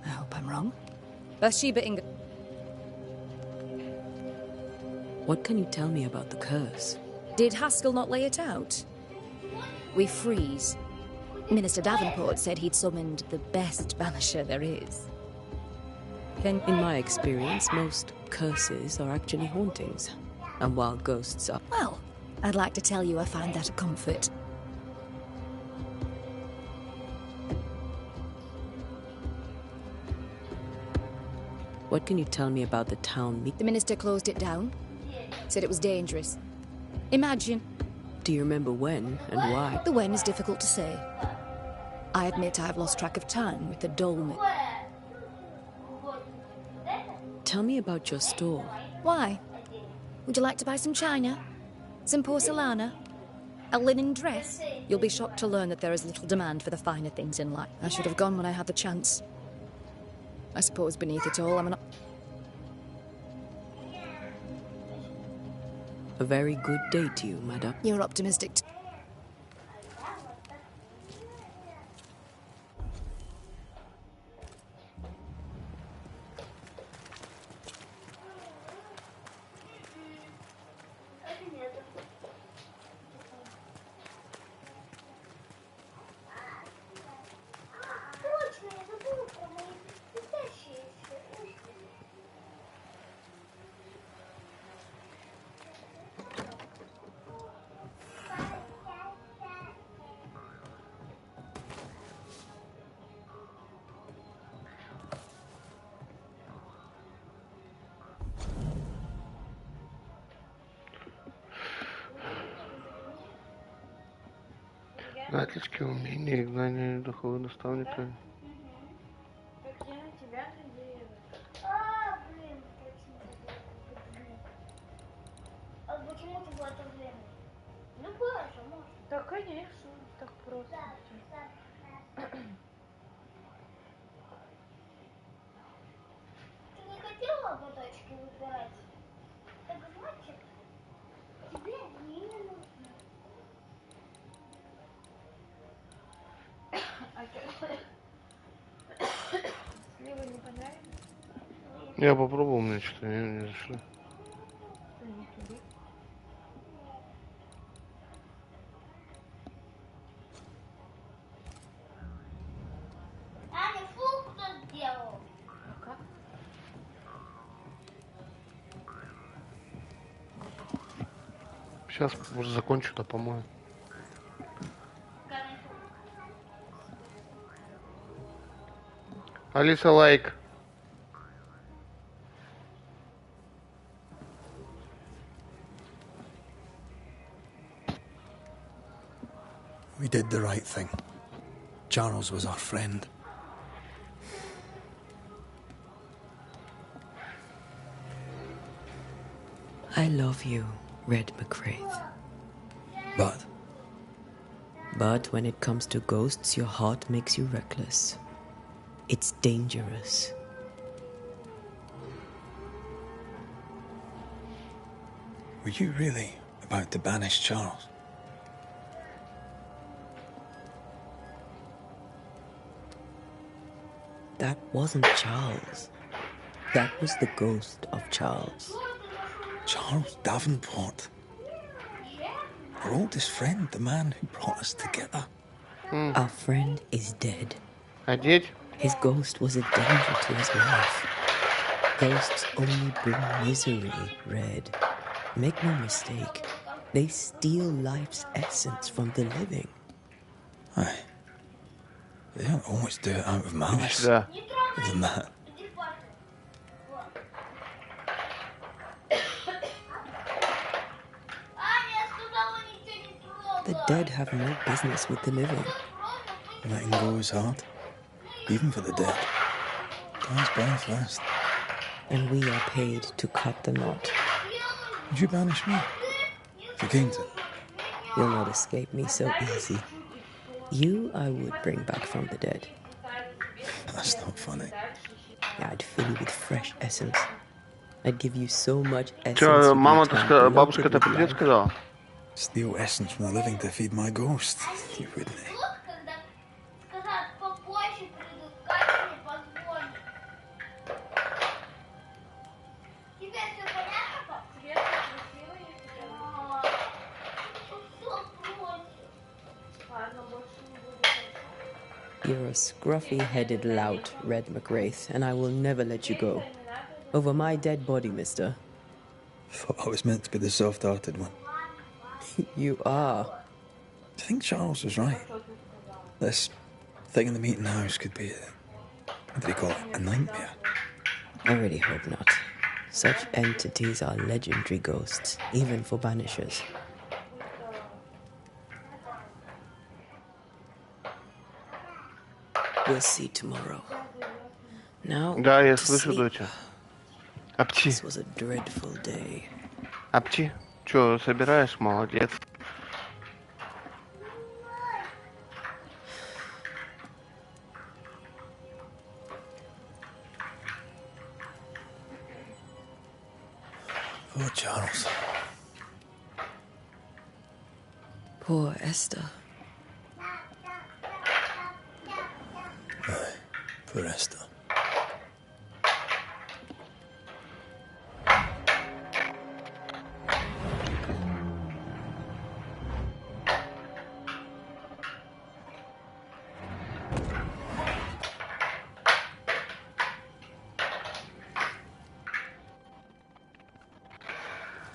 I hope I'm wrong. Bathsheba Inga... What can you tell me about the curse? Did Haskell not lay it out? We freeze. Minister Davenport said he'd summoned the best banisher there is. In my experience, most curses are actually hauntings. And while ghosts are... Well, I'd like to tell you I find that a comfort. What can you tell me about the town? The minister closed it down. Said it was dangerous. Imagine. Do you remember when and why? The when is difficult to say. I admit I've lost track of time with the dullness. Tell me about your store. Why? Would you like to buy some china? Some porcelana? A linen dress? You'll be shocked to learn that there is little demand for the finer things in life. I should have gone when I had the chance. I suppose beneath it all, I'm an... A very good day to you, madam. You're optimistic. Заклинательские умения и знания духовного наставника. А почему ты в это время? Любое же можно. Да, конечно, так просто. Ты не хотела ободочки выбирать? Так значит, тебе они не нужны. А что? Сливы не понравились? Я попробовал, мне что-то не зашло. Аня, флук кто сделал? А как? Сейчас уже закончу, да, по-моему. Алиса, лайк. We did the right thing. Charles was our friend. I love you, Red McCraith. But when it comes to ghosts, your heart makes you reckless. It's dangerous. Were you really about to banish Charles? That wasn't Charles. That was the ghost of Charles. Charles Davenport. Our oldest friend, the man who brought us together. Our friend is dead. I did? His ghost was a danger to his life. Ghosts only bring misery, Red. Make no mistake. They steal life's essence from the living. Aye. They don't always do it out of malice. Yeah. Other than that. The dead have no business with the living. Letting go is hard. Even for the dead. Dies by first. And we are paid to cut the knot. Would you banish me? If you came to it? You'll not escape me so easy. You I would bring back from the dead. That's not funny. I'd fill you with fresh essence. I'd give you so much essence. Чё, мама-то, бабушка-то придет, сказала? Steal essence from the living to feed my ghost. You wouldn't. You're a scruffy-headed lout, Red McWraith, and I will never let you go. Over my dead body, mister. Thought I was meant to be the soft-hearted one. You are. Do you think Charles was right? This thing in the meeting house could be what did he call it? A nightmare? I really hope not. Such entities are legendary ghosts, even for Banishers. We'll see tomorrow. Now, Да, я слышу, доча. Апчи. This was a dreadful day. Апчи. Чё, собираешь? Молодец. Poor Charles. Poor Esther. Aye, poor Esther.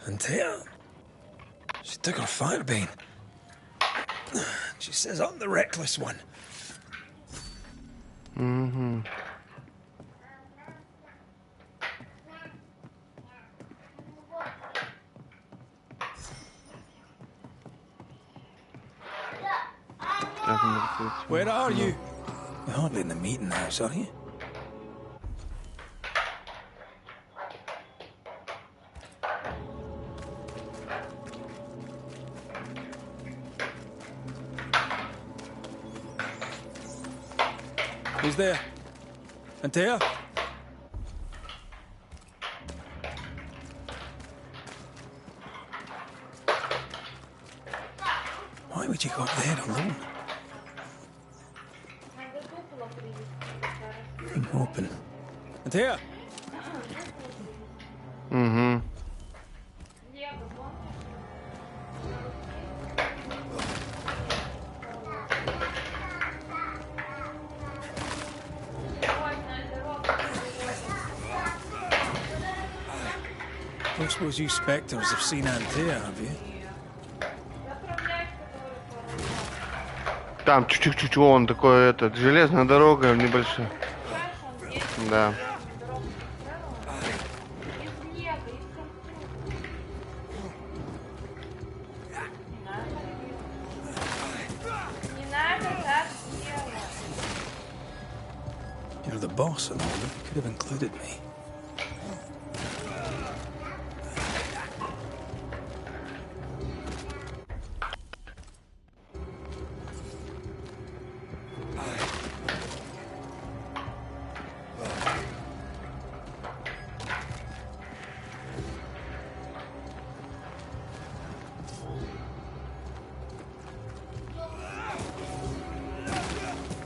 And Tia, she took her firebane. She says I'm the reckless one. Mm-hmm. Where are you? You're hardly in the meeting house, are you? Who's there? Antea? Why would you go up there alone? I'm hoping. Antea? Угу. Don't suppose you spectres have seen Antea, have you? Там чуть-чуть, он такой, этот, железная дорога небольшая. Да. You're the boss and all, but you could have included me.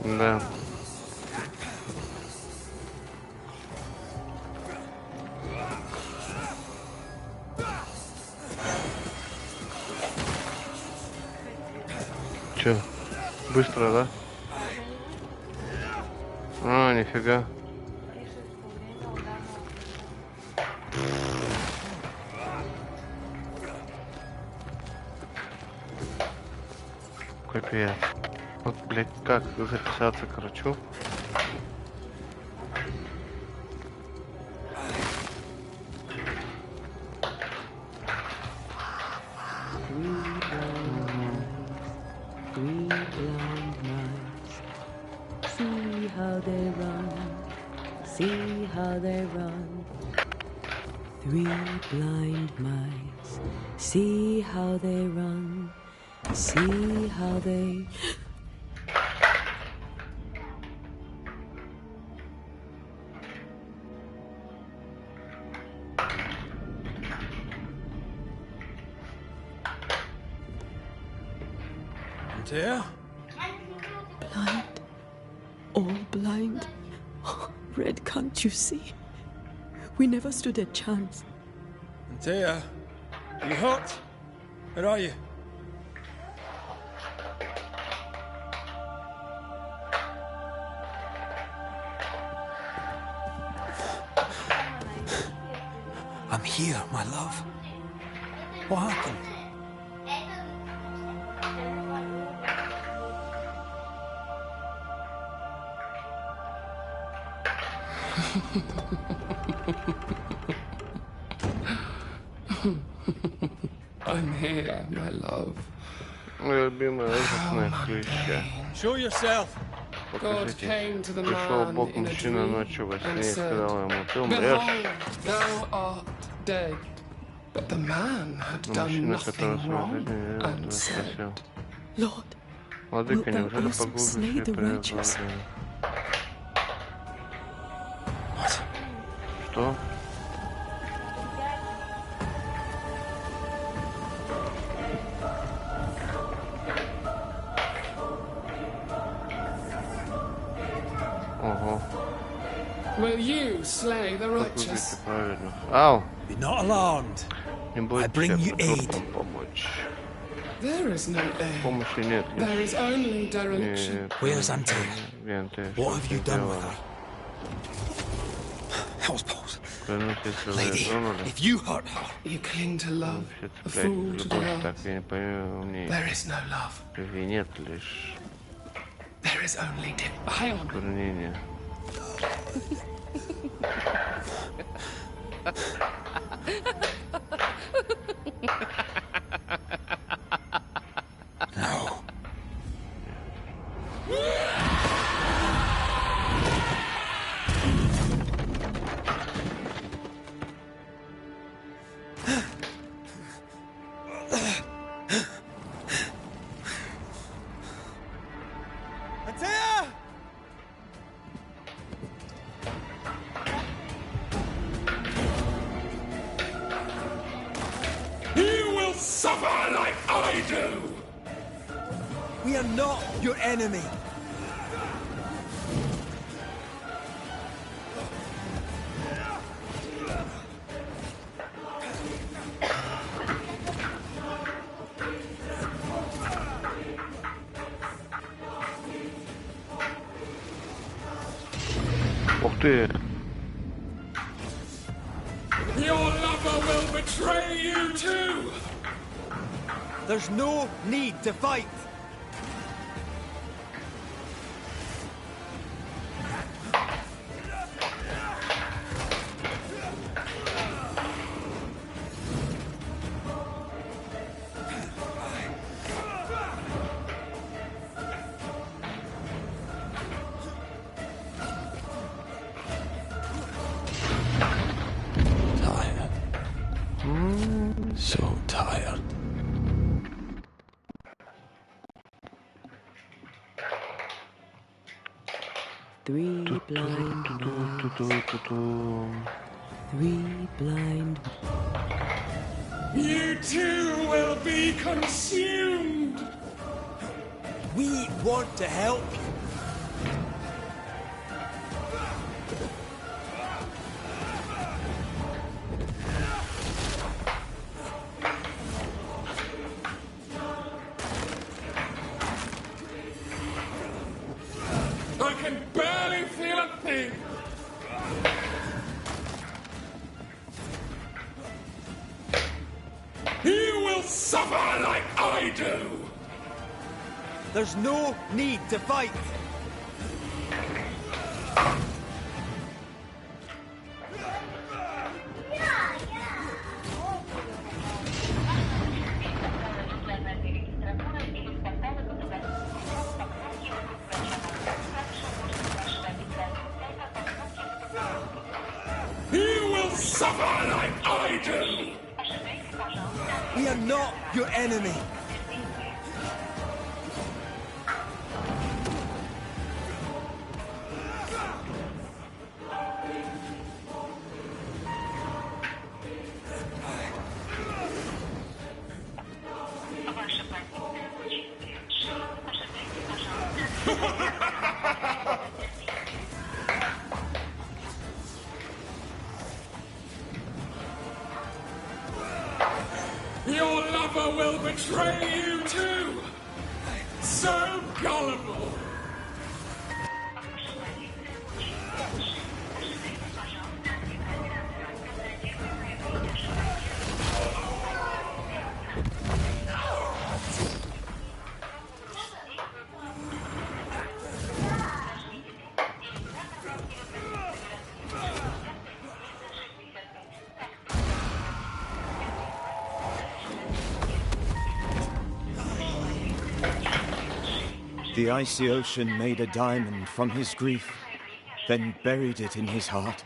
Да. Че? Быстро, да? А, нифига. Капец. Вот, блядь, как записаться к врачу? See how they run, see how they run. 3 blind mice, see how they run, see how they... Antea? Blind. All blind. Red, can't you see? We never stood a chance. Antea? Are you hurt? Where are you? I'm here, my love. What happened? I'm here, my love. Любимая ужасная клеща. Show yourself. God came to the Пришел man Бог in a мужчина dream ночью во сне and и said, сказал ему: ты умрешь. Behold, thou art dead. But the man had done Мужчина, который nothing свою wrong, жизнь не верил, and said, спросил: Lord, Владыка, wilt thou неужели also поглубже slay the твоего righteous? праведного? What? Что? Ого. Will you slay the Погубите righteous? праведных. Ау! Be not alarmed. Не I бойтесь, bring я you пришел aid. вам помочь. There is no aid. Помощи нет лишь. There is only dereliction. Where's Antea? Antea? What have you done with her? Hell's balls. Клянусь, если вы Lady, ее тронули, if you hurt her, You cling to love, все a fool цепляетесь to любовь, the так earth. я не пойму умнее. There is no love. Любви нет лишь There is only hang on. турнение. no. You will suffer like I do! We are not your enemy. Ух ты! Your lover will betray you too! There's no need to fight. So tired. Three blind Three blind. You too will be consumed! We want to help you. I can barely feel a thing! You will suffer like I do! There's no need to fight. You will suffer like I do! We are not your enemy. Your lover will betray you too! So gullible! The icy ocean made a diamond from his grief, then buried it in his heart.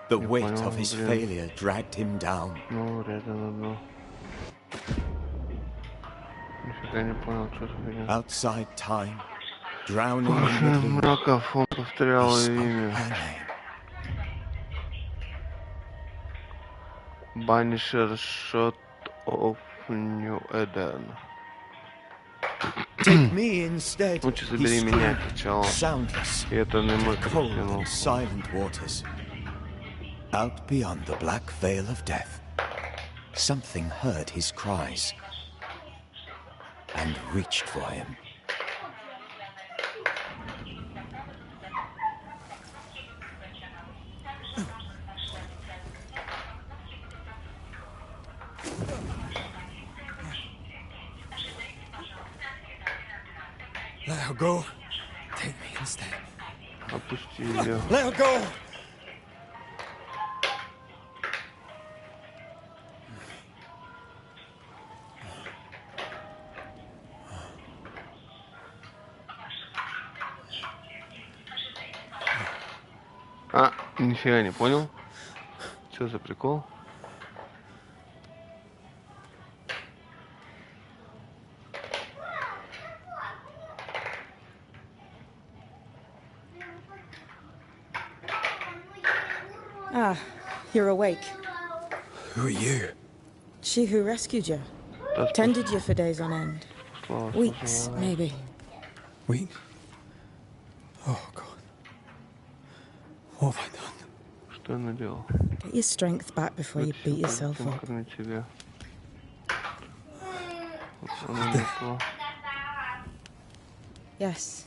The weight of his failure dragged him down. Outside time, drowning in the blue, he spoke her name. Banishers shot of New Eden. Take me instead, Лучше he забери меня screamed, сначала. soundless, И это не мой to cold кристалл. and silent waters. Out beyond the black veil of death, something heard his cries and reached for him. Let her go. Take me instead. Отпусти ее. Let her go. А, нифига не понял. Что за прикол? Ah, you're awake. Who are you? She who rescued you. Tended you for days on end. Weeks, maybe. Weeks? Oh, God. What have I done? Что я наделал? Get your strength back before you beat yourself up. Yes.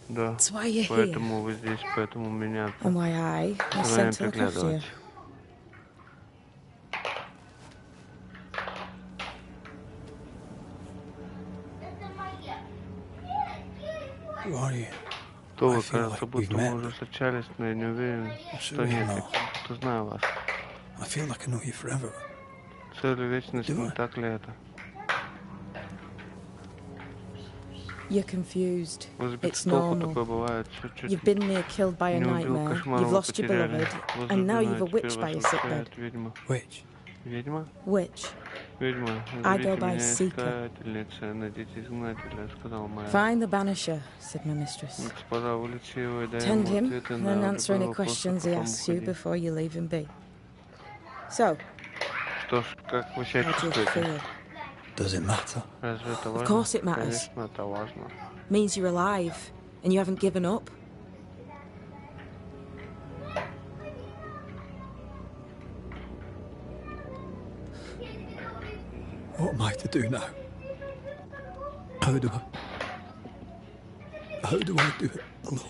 Да. That's why you're Поэтому here. вы здесь, поэтому меня And why I was sent to look after you. Who are you? То вы, кажется, будто мы уже встречались, но я не уверен, что нет, я будто знаю вас. I feel like I know you forever. Цель вечности, не так ли это? You're confused. Вы сбиты It's с толку, normal. такое бывает. Чуть-чуть You've been near killed by a не убил, nightmare. кошмар You've вы lost your потеряли. beloved, and now you've a Теперь witch by your вас sick bed. искает ведьма. Witch? Ведьма? Witch. Ведьма. I go Зовите by меня Seeker. искательница, найдите изгнателя, сказала моя. Find the Banisher, said my mistress. Господа, вылечи его и дай Tend ему him, ответы and на answer any любые вопросы, questions he потом asks you уходи. before you leave him be. So, Что ж, как вы себя how do you чувствуете? feel? Does it matter? Разве это Of важно? course it matters. Конечно, это важно. Means you're alive, and you haven't given up. What am I to do now? How do I do it alone?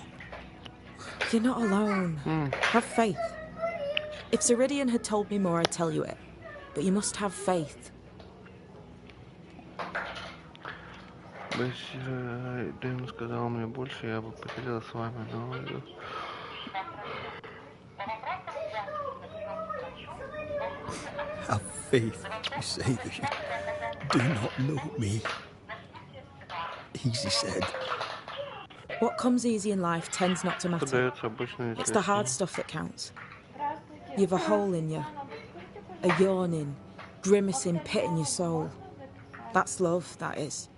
You're not alone. Have faith. If Ceridian had told me more, I'd tell you it. But you must have faith. Если Дэм сказал мне больше, я бы поделил с вами, но... Have faith, you say that you do not know me. Easy said. What comes easy in life tends not to matter. Подается обычно, It's the hard stuff that counts. You've a hole in you, a yawning, grimacing pit in your soul. That's love, that is.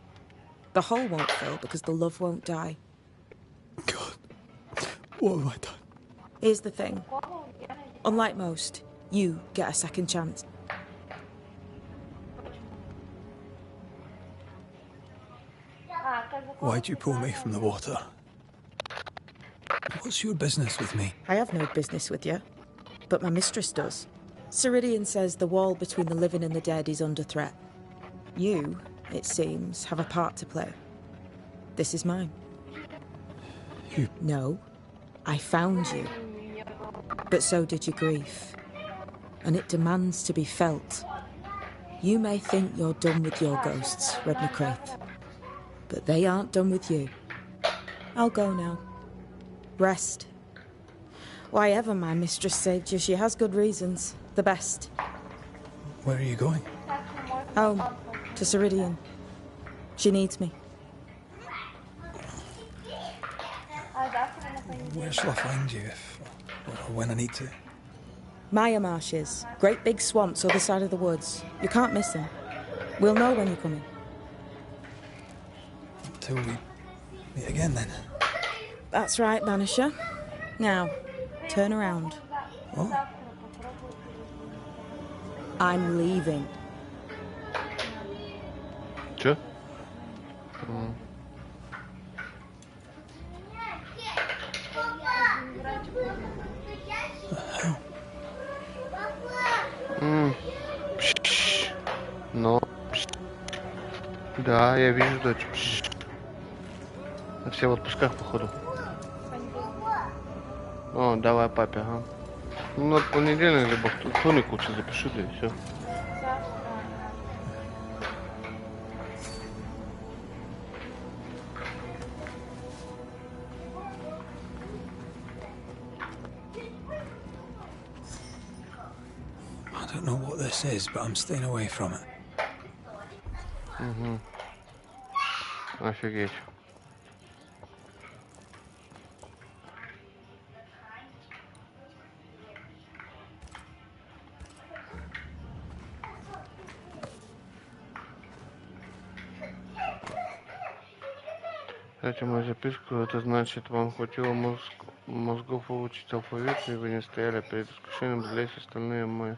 The hole won't fill because the love won't die. God, what have I done? Here's the thing. Unlike most, you get a second chance. Why'd you pull me from the water? What's your business with me? I have no business with you, but my mistress does. Ceridian says the wall between the living and the dead is under threat. You, it seems, have a part to play. This is mine. You... No, I found you. But so did your grief. And it demands to be felt. You may think you're done with your ghosts, Red McCraith. But they aren't done with you. I'll go now. Rest. Why ever my mistress saved you, she has good reasons. The best. Where are you going? Home. To Ceridian. She needs me. Where shall I find you if... or when I need to? Maya marshes. Great big swamps other side of the woods. You can't miss them. We'll know when you're coming. Until we meet again, then. That's right, Banisher. Now, turn around. What? I'm leaving. Чё? Но... Да, я вижу, дочь. Все в отпусках, походу. О, давай папе, ага. Ну, на понедельник, либо вторник лучше запиши, да и все. I don't know what this is, but I'm staying away from it. Угу. Офигеть. Читайте мою записку, это значит, вам хватило мозгов выучить алфавит, и вы не стояли перед искушением залезть в остальные мои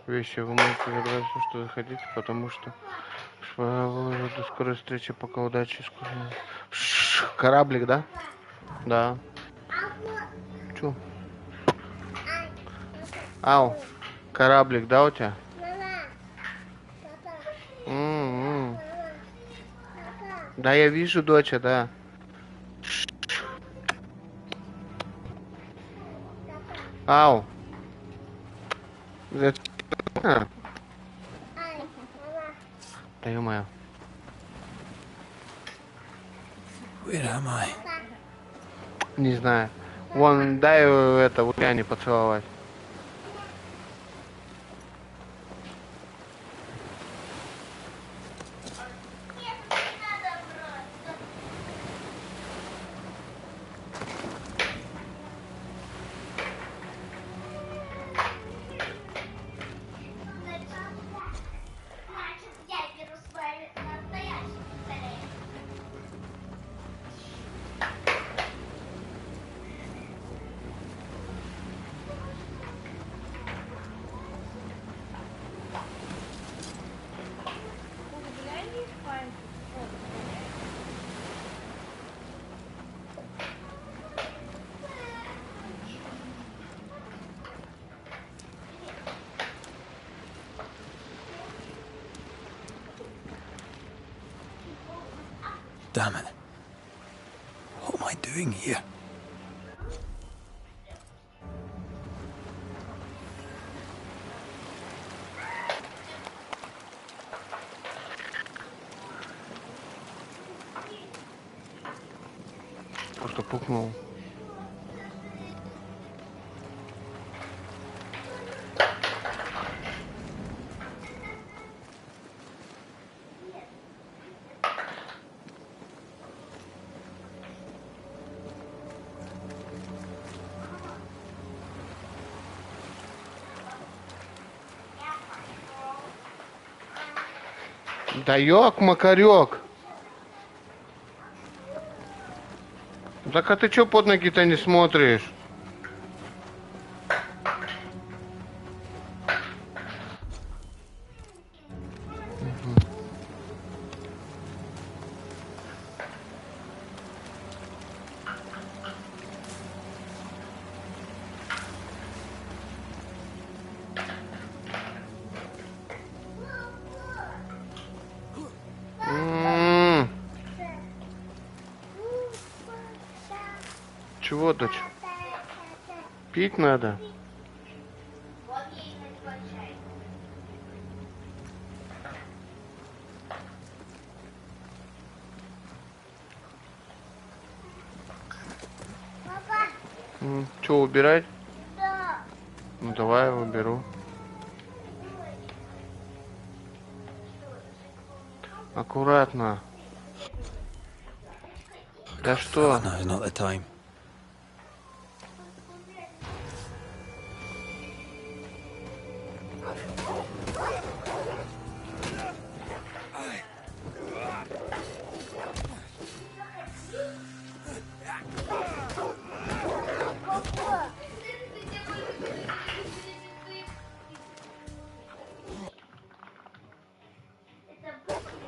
вещи. Вы можете забрать все, что вы хотите, потому что до скорой встречи, пока удачи искушения. Кораблик, да? Да. Чё? Ау, кораблик, да, у тебя? Да, я вижу, доча, да. Ау. Да ё-моё. Where am I? Не знаю. Вон, дай это в океане поцеловать. Damn it. What am I doing here? Просто пукнул. Да ёк-макарёк. Так а ты чё под ноги-то не смотришь? Чего, дочь? Пить надо? Что, убирать? Да. Ну давай я уберу. Аккуратно. Да что? Now's not the time.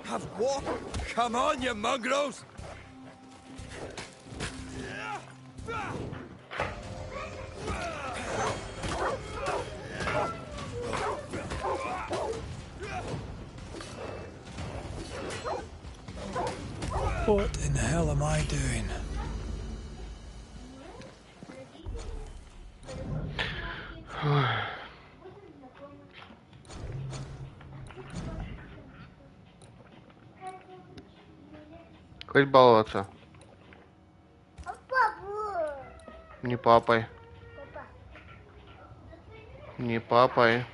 Have what? Come on, you mongrels! What in the hell am I doing? Хоть баловаться. Не папой. Не папой.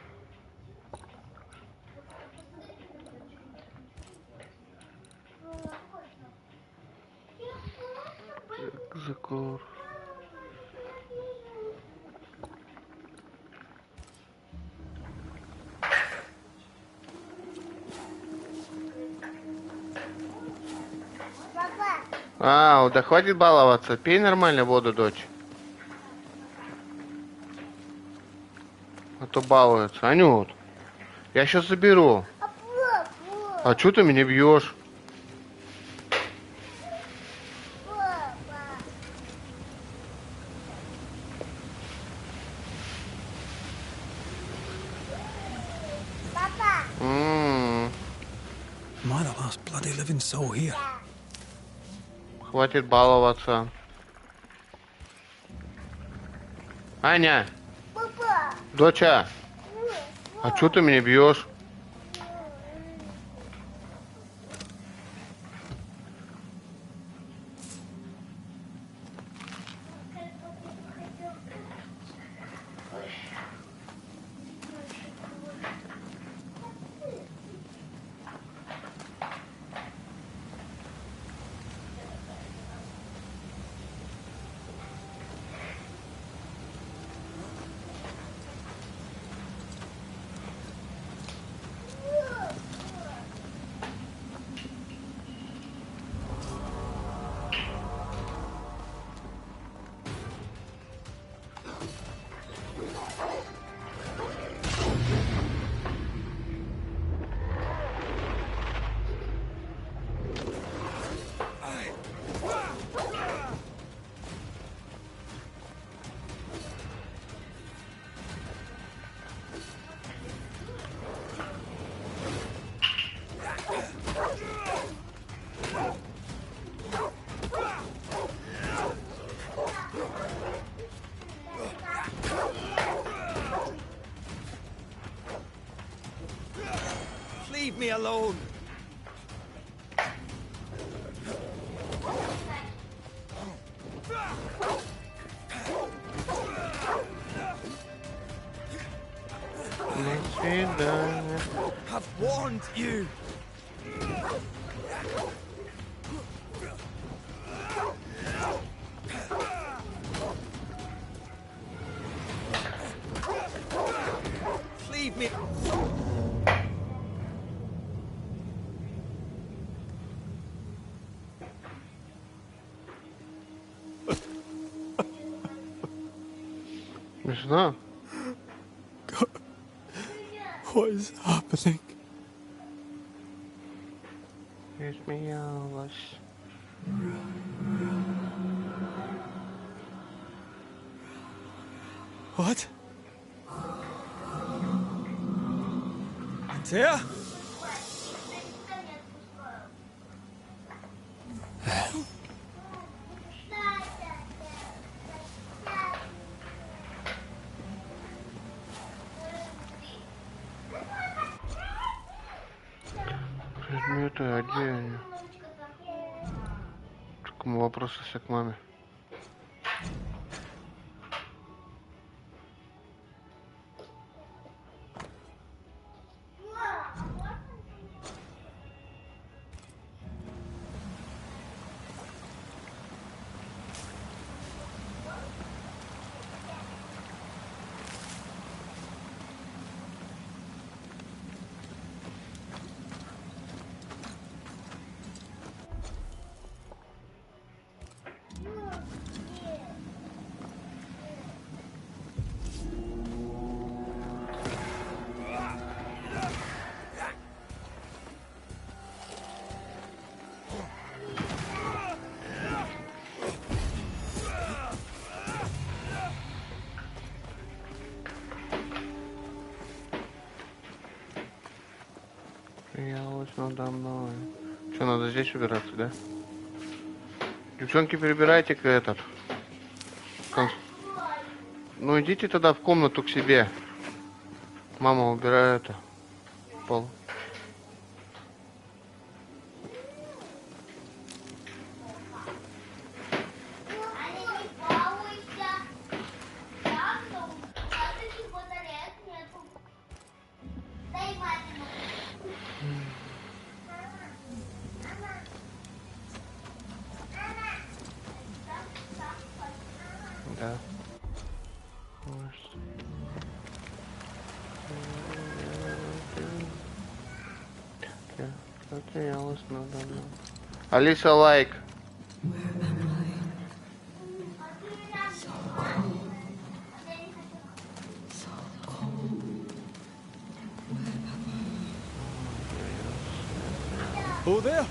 Закор. А, да хватит баловаться. Пей нормально воду, дочь. А то балуется. Анют, я сейчас заберу. А что ты меня бьешь? Am I the last bloody living soul here? Хватит баловаться. Аня! Доча! А что ты меня бьешь? Leave me alone. I've warned you. Leave me. Смешно. What is happening? Смеялась. What? Antea? Предметы, а где они? Такому вопросу все к маме. Смеялась надо мной. Что, надо здесь убираться, да? Девчонки, перебирайте-ка этот. Ну идите тогда в комнату к себе. Мама убирает это. Пол. Да. Алиса, лайк. Oh, there!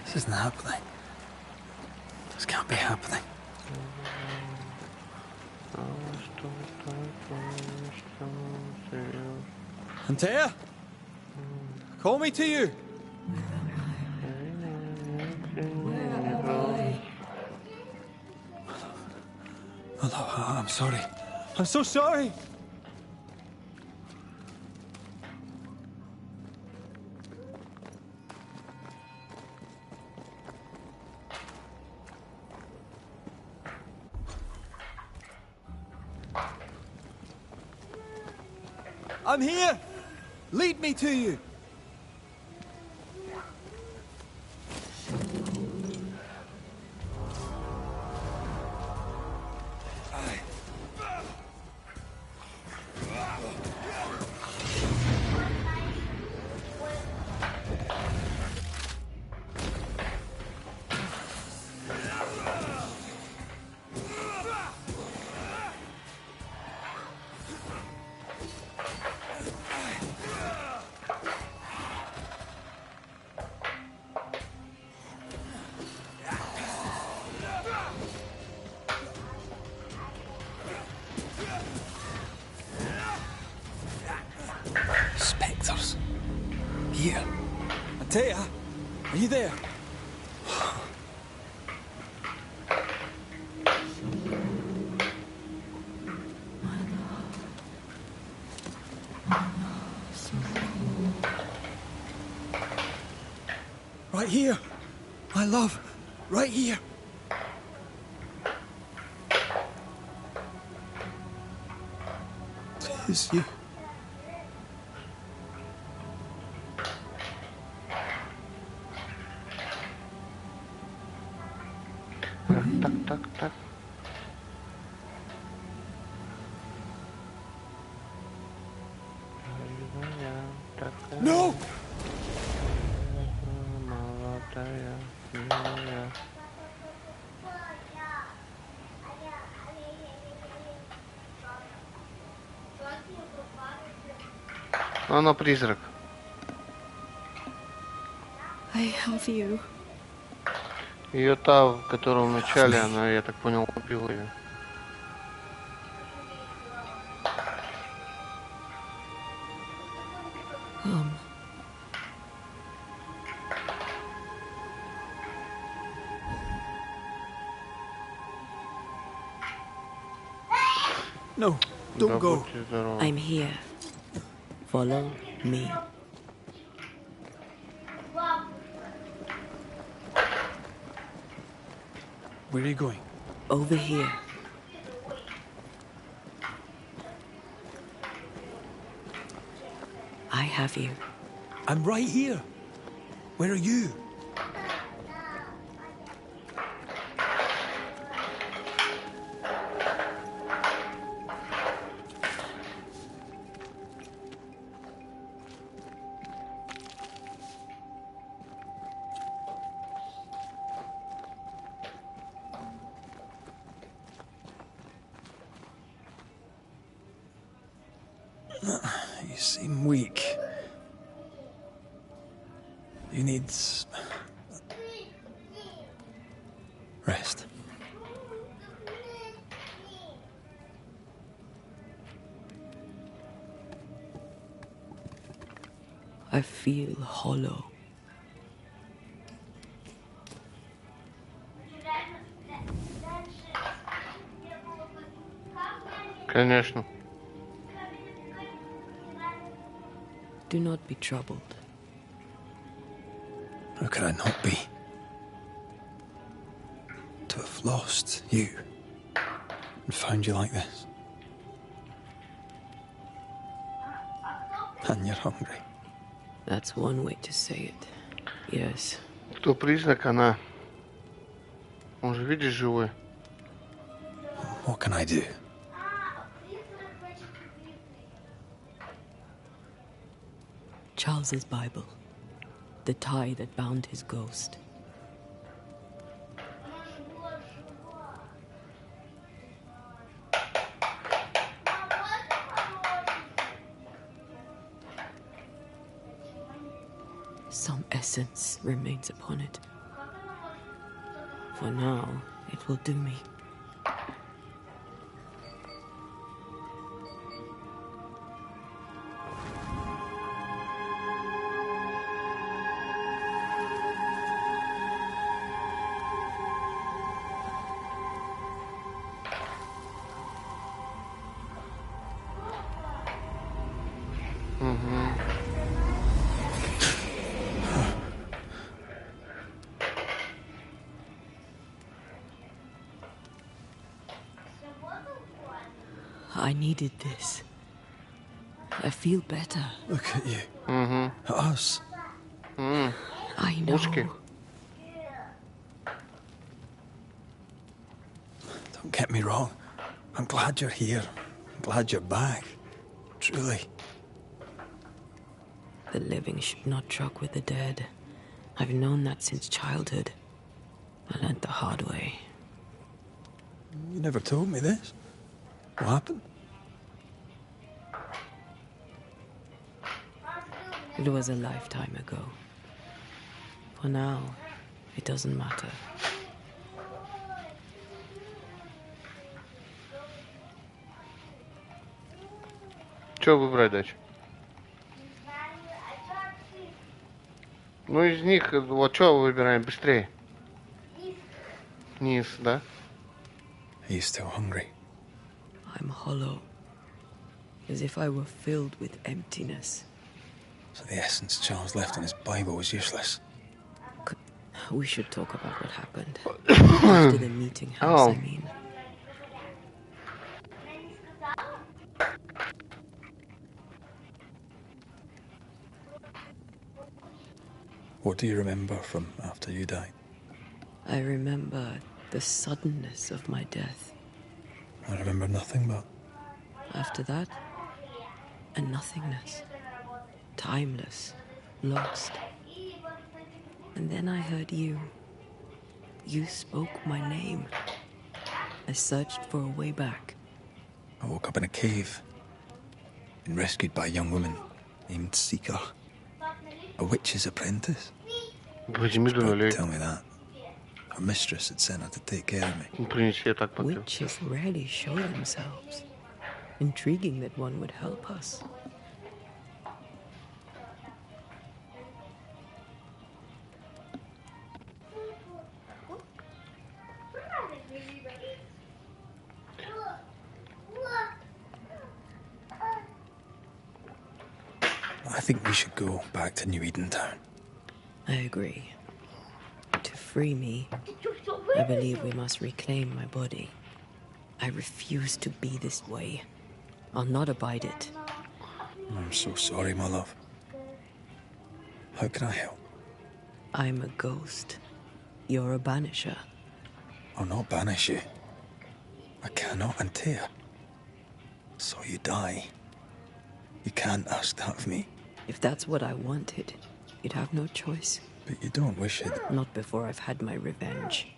This isn't happening. This can't be happening. Antea? Call me to you! Oh, I'm sorry. I'm so sorry! I'm here! Lead me to you! Spectres. Here. Antea, are you there? Right here. My love. Right here. Tis you. No! Она призрак. I have you. Ее та, которая в начале, она, я так понял, убила ее. No, don't go. I'm here. Follow me. Where are you going? Over here. I have you. I'm right here. Where are you? You seem weak. You need rest. I feel hollow. Конечно. Do not be troubled. How could I not be? To have lost you and found you like this. And you're hungry. That's one way to say it. Yes. Кто призрак, она. Он же, видишь, живой. What can I do? Charles's Bible. The tie that bound his ghost. Some essence remains upon it. For now, it will do me. I needed this. I feel better. Look at you. At us. I know. Don't get me wrong. I'm glad you're here. I'm glad you're back. Truly. The living should not truck with the dead. I've known that since childhood. I learned the hard way. You never told me this. What happened? It was a lifetime ago. For now, it doesn't matter. Что выбрать дальше? Ну, из них, вот что выбираем быстрее? Низ, да? Are you still hungry? I'm hollow. As if I were filled with emptiness. So the essence Charles left in his Bible was useless. We should talk about what happened. After the meeting house, I mean. What do you remember from after you died? I remember the suddenness of my death. I remember nothing but... After that, a nothingness. Timeless, lost. And then I heard you. You spoke my name. I searched for a way back. I woke up in a cave. Been rescued by a young woman named Seeker. A witch's apprentice. She was proud to tell me that. Her mistress had sent her to take care of me. Witches rarely show themselves. Intriguing that one would help us. I think we should go back to New Eden Town. I agree. To free me, I believe we must reclaim my body. I refuse to be this way. I'll not abide it. I'm so sorry, my love. How can I help? I'm a ghost. You're a banisher. I'll not banish you. I cannot Antea. So you die. You can't ask that of me. If that's what I wanted, you'd have no choice. But you don't wish it. Not before I've had my revenge.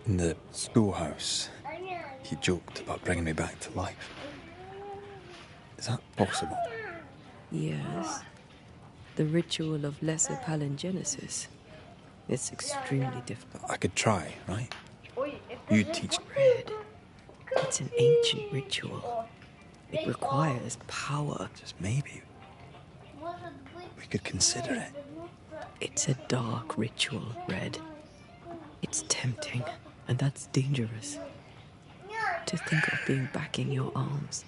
In the schoolhouse, he joked about bringing me back to life. Is that possible? Yes. The ritual of lesser palingenesis. It's extremely difficult. I could try, right? You teach. Red. It's an ancient ritual. It requires power. Just maybe. We could consider it. It's a dark ritual, Red. It's tempting, and that's dangerous. To think of being back in your arms.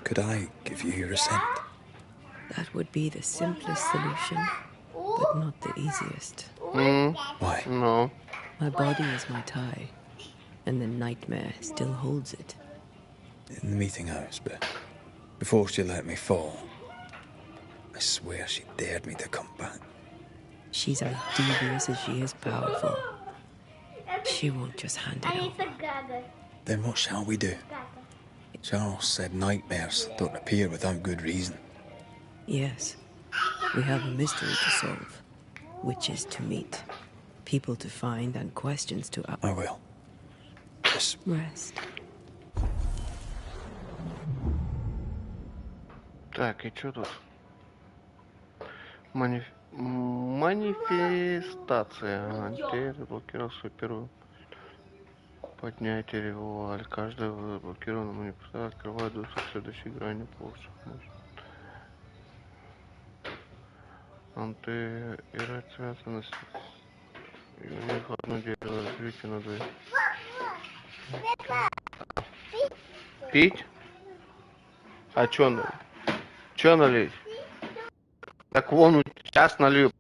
Could I give you your assent? That would be the simplest solution, but not the easiest. Why? No. My body is my tie, and the nightmare still holds it. In the meeting house, but before she let me fall, I swear she dared me to come back. She's as devious as she is powerful. She won't just hand it over. Then what shall we do? Charles said nightmares don't appear without good reason. Yes. We have a mystery to solve. Witches to meet. People to find and questions to ask. I will. purpose. Rest. Так, и что тут? Манифестация. Антей заблокировал свою первую поднятие ревуаль. Каждая заблокированная манифестация открывает доступ к следующей грани позже. Антиирать связанность. И у них одно дерево развитие на 2. Пить? А чё налить? Чё налить? Так вон, сейчас налью.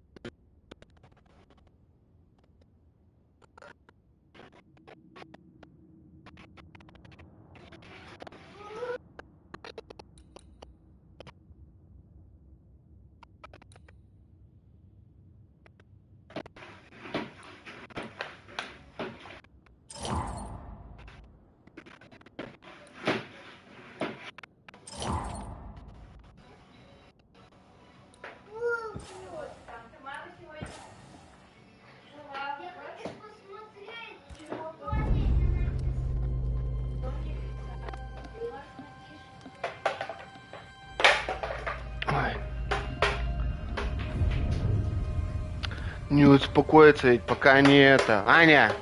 Не успокоиться ведь, пока не это. Аня!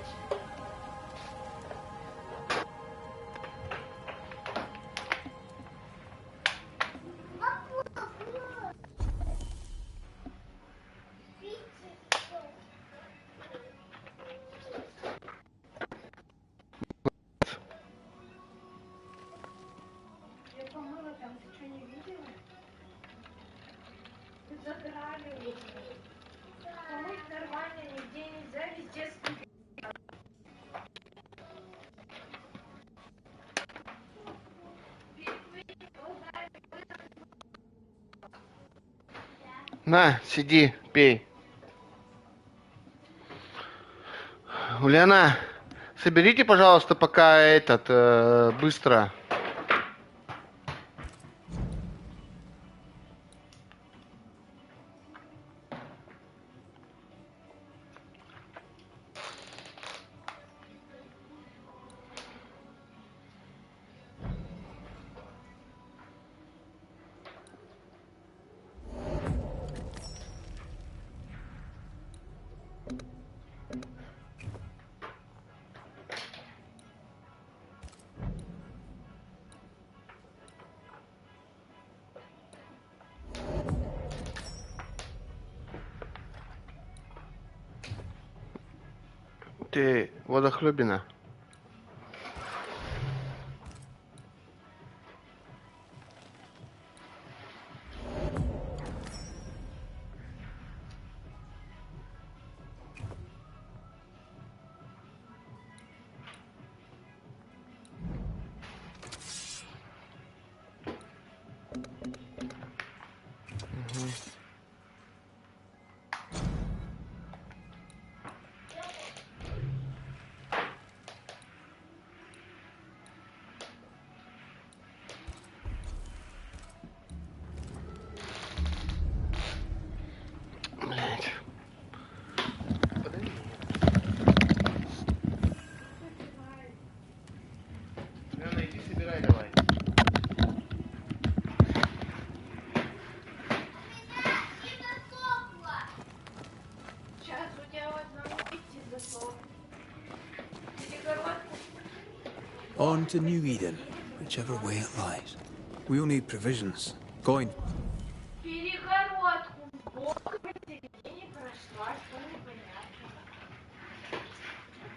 Я помыла там, ты что, не видела? Задрали уже. Помыть нормально нигде нельзя, везде скидывают. На, сиди, пей. Ульяна, соберите, пожалуйста, пока быстро. Ты водохлебина. Блять. Лена, иди собирай давай. Сейчас у тебя в одном месте засох. Перегородка. On to New Eden, whichever way it lies. We'll need provisions. Going. Перегородку. Бог посередине прошла, что непонятно.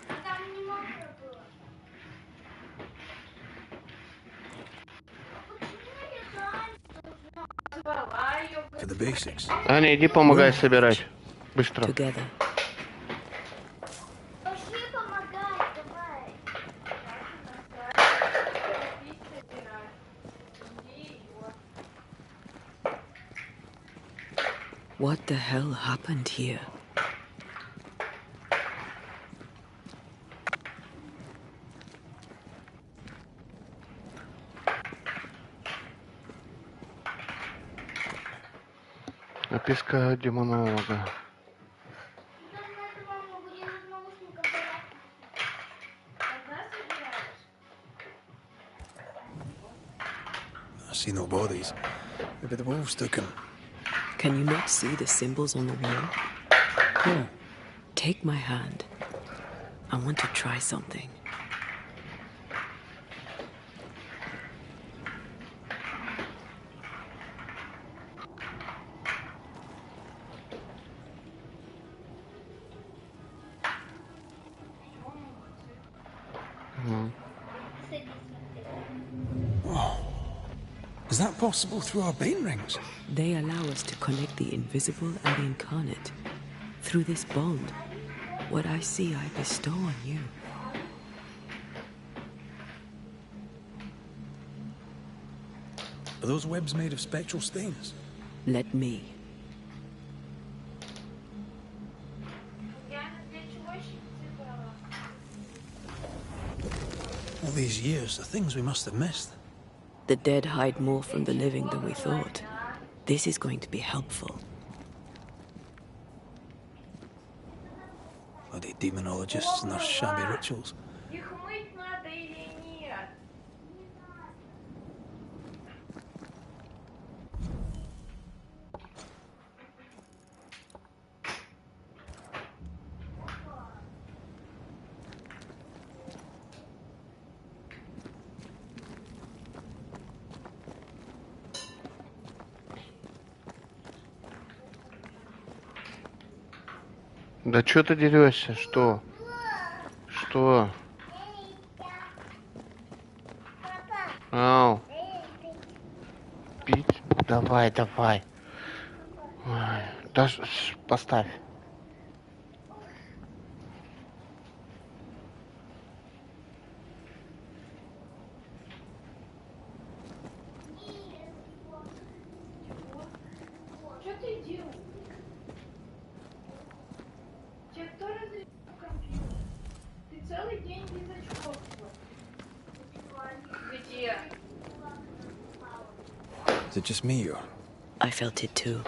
А там не мокро было. For the basics. Аня, иди помогай собирать. Быстро. Together. Пошли помогать, давай. What the hell happened here? Описка демонолога. see no bodies. Maybe the wolves took him. Can you not see the symbols on the wall? No. Take my hand. I want to try something. Is that possible through our bane rings? They allow us to connect the invisible and the incarnate. Through this bond, what I see I bestow on you. Are those webs made of spectral stains? Let me. All these years, the things we must have missed. The dead hide more from the living than we thought. This is going to be helpful. Bloody demonologists and their shabby rituals. Да чё ты дерешься? Что? Что? Ау. Пить? Давай, давай. Ой, да, поставь. Что ты делаешь? Тебе кто разрешил компьютер? Ты целый день без очков. Где? Is it just me or? I felt it too.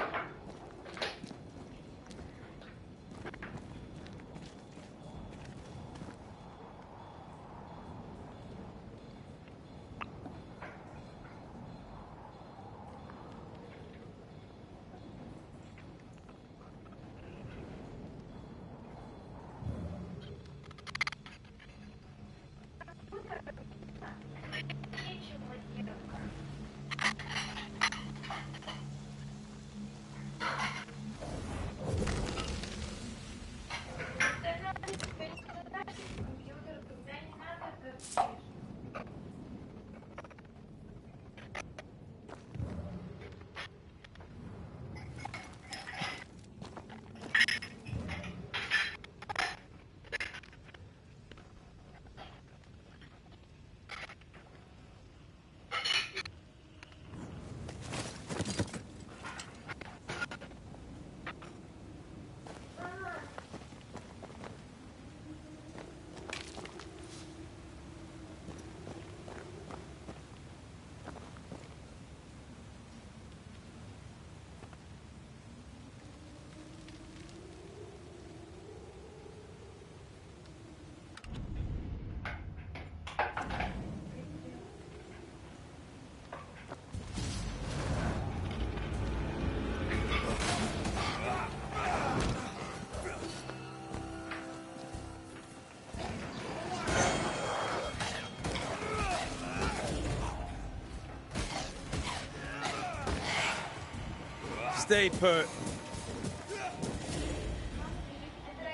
Stay put.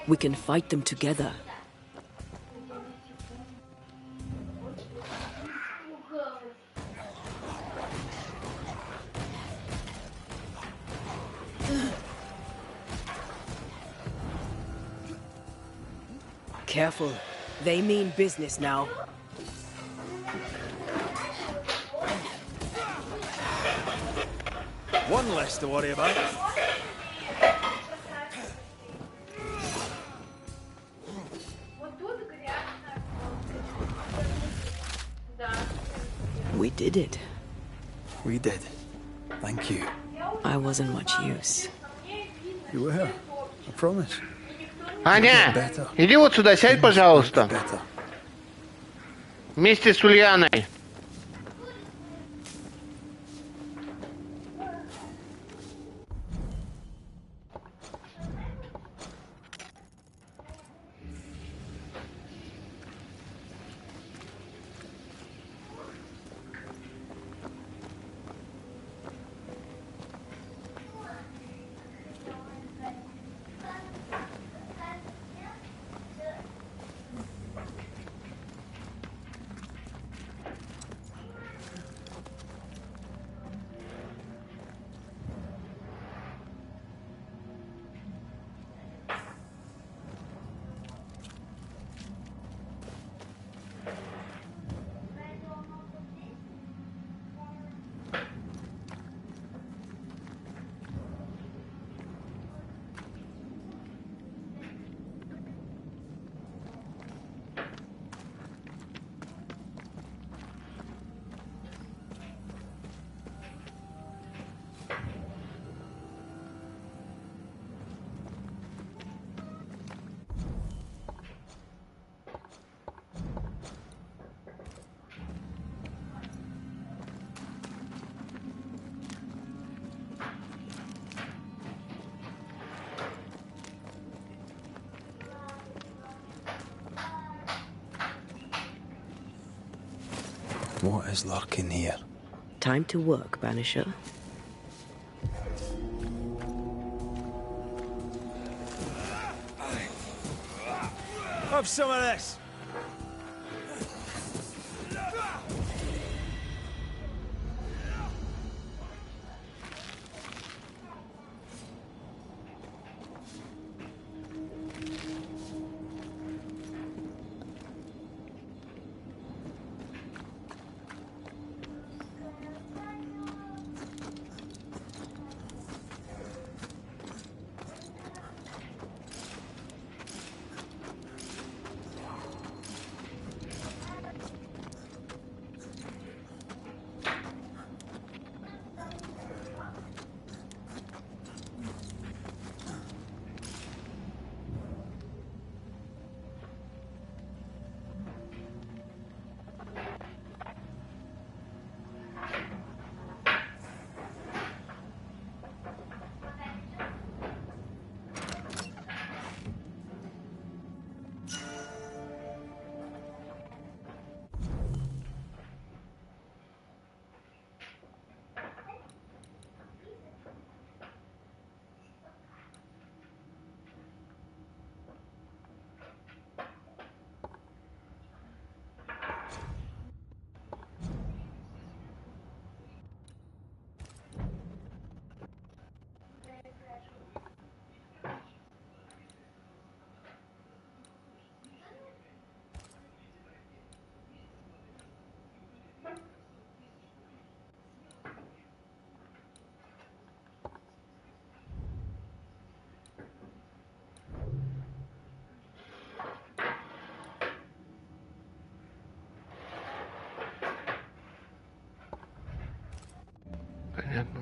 We can fight them together. Careful. They mean business now. One less to worry about. We did it. We did. Thank you. I wasn't much use. You were. I promise. Аня, иди вот сюда, сядь, пожалуйста. Вместе с Ульяной. What is lurking here? Time to work, Banisher. Have some of this. Понятно.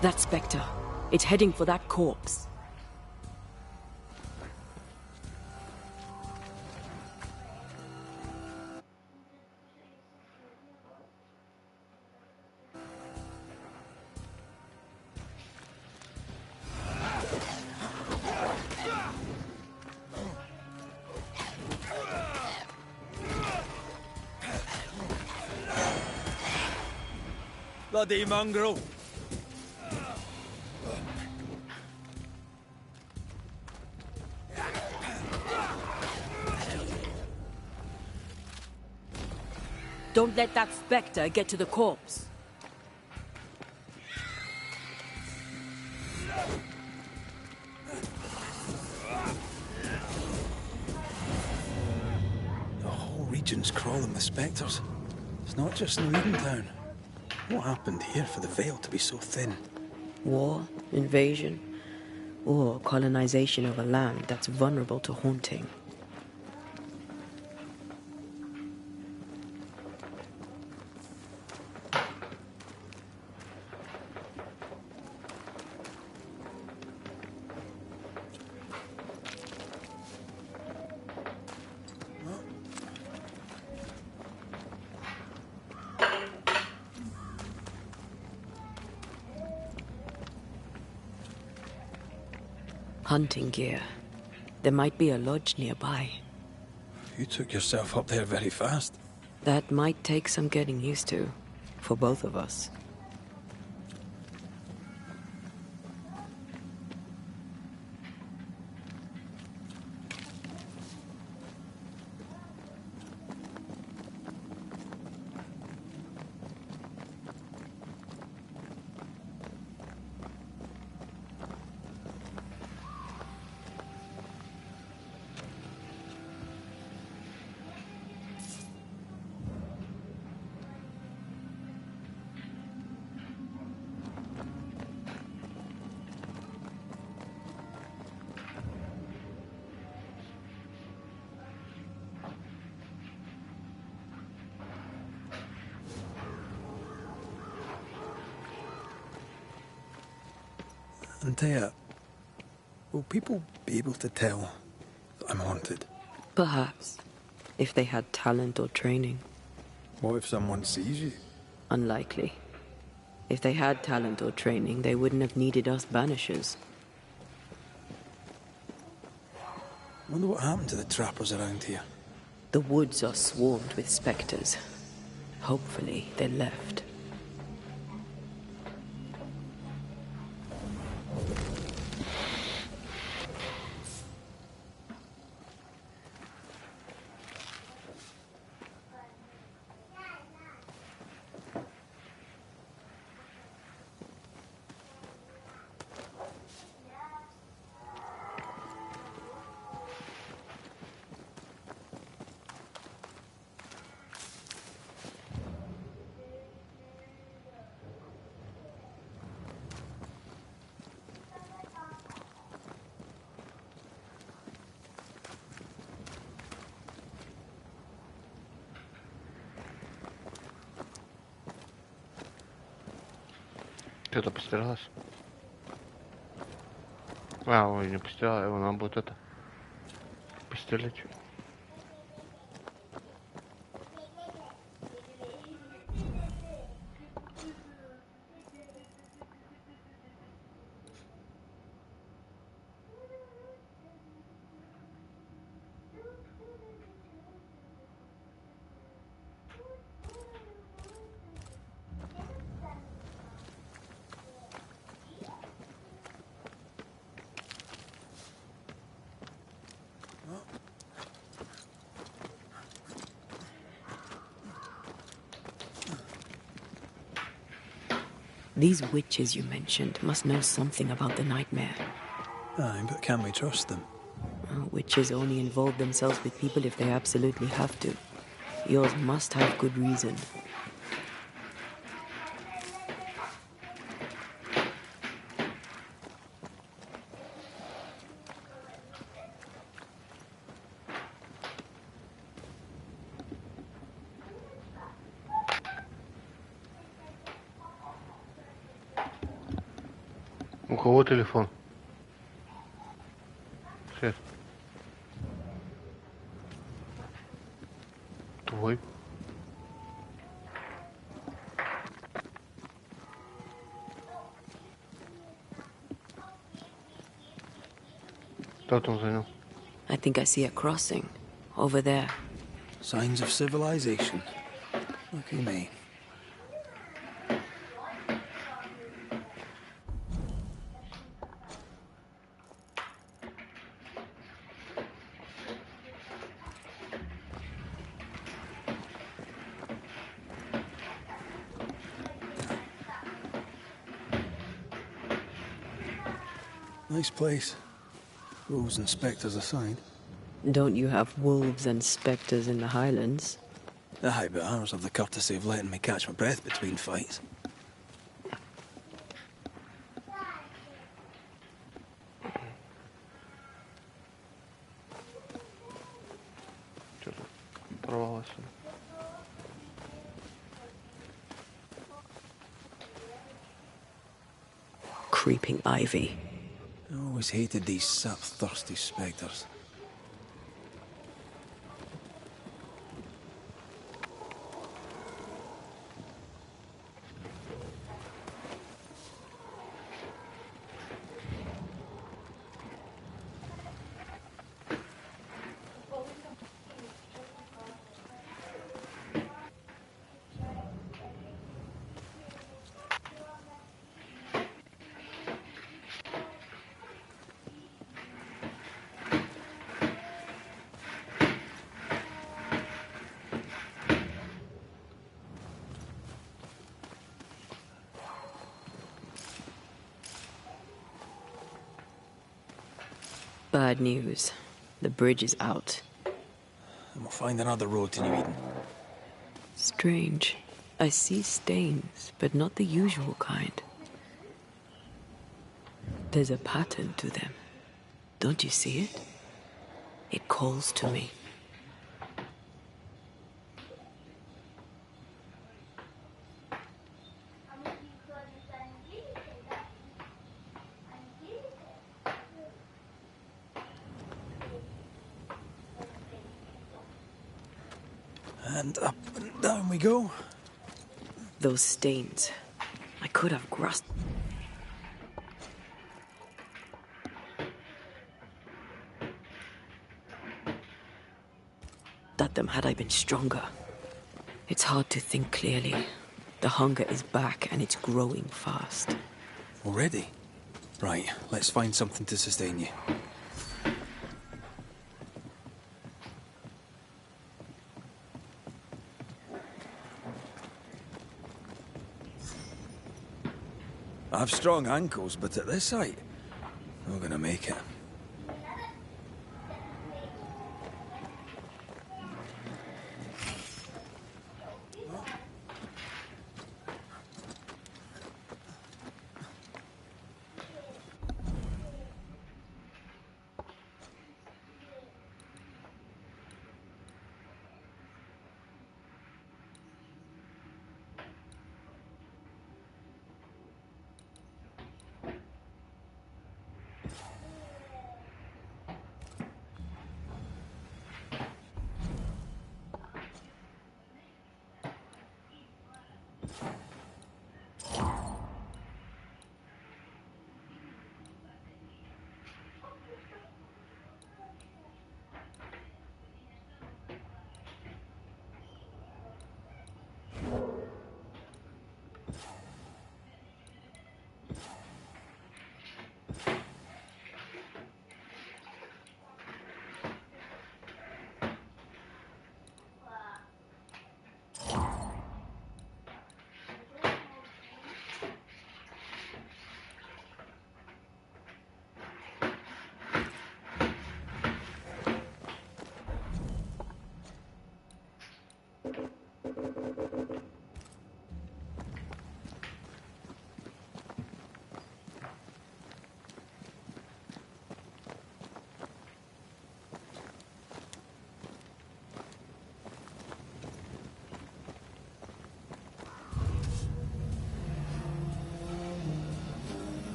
That Spectre. It's heading for that corpse. Bloody mongrel. Don't let that Spectre get to the corpse. The whole region's crawling with spectres. It's not just New Edentown. What happened here for the veil to be so thin? War, invasion, or colonization of a land that's vulnerable to haunting. Hunting gear. There might be a lodge nearby. You took yourself up there very fast. That might take some getting used to, for both of us. Antea, will people be able to tell that I'm haunted? Perhaps, if they had talent or training. What if someone sees you? Unlikely. If they had talent or training, they wouldn't have needed us Banishers. Wonder what happened to the trappers around here. The woods are swarmed with spectres. Hopefully, they left. Что-то постиралось. А, ой, не постирала, его надо будет это постелить. These witches you mentioned must know something about the nightmare. Aye, but can we trust them? Witches only involve themselves with people if they absolutely have to. Yours must have good reason. У кого телефон? Свет. Твой. Кто там занял? I think I see a crossing. Over there. Signs of civilization. Lucky me. Nice place. Wolves and spectres aside. Don't you have wolves and spectres in the Highlands? Aye, but ours have the courtesy of letting me catch my breath between fights. Что-то порвалось. Creeping ivy. I always hated these sap-thirsty spectres. Bad news. The bridge is out. And we'll find another road to New Eden. Strange. I see stains, but not the usual kind. There's a pattern to them. Don't you see it? It calls to me. And up and down we go. Those stains. I could have grasped at them had I been stronger. It's hard to think clearly. The hunger is back and it's growing fast. Already? Right, let's find something to sustain you. I have strong ankles, but at this height, I'm gonna make it.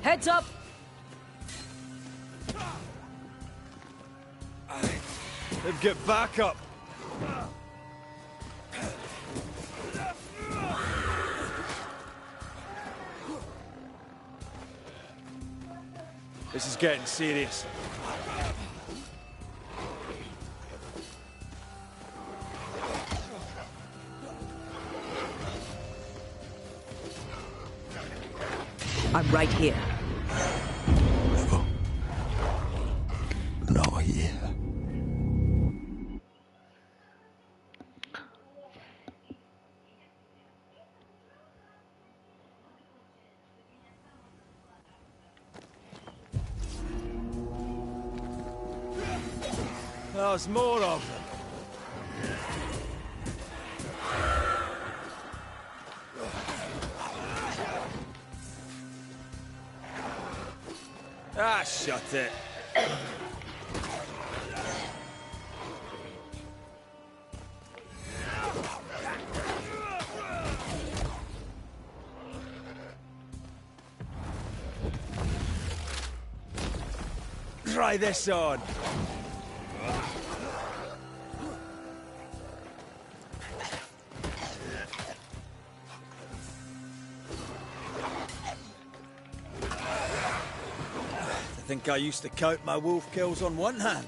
Heads up! Then get back up! This is getting serious. I'm right here. Not here. There's more of them. Ah, shut it. Try this on. I think I used to count my wolf kills on one hand.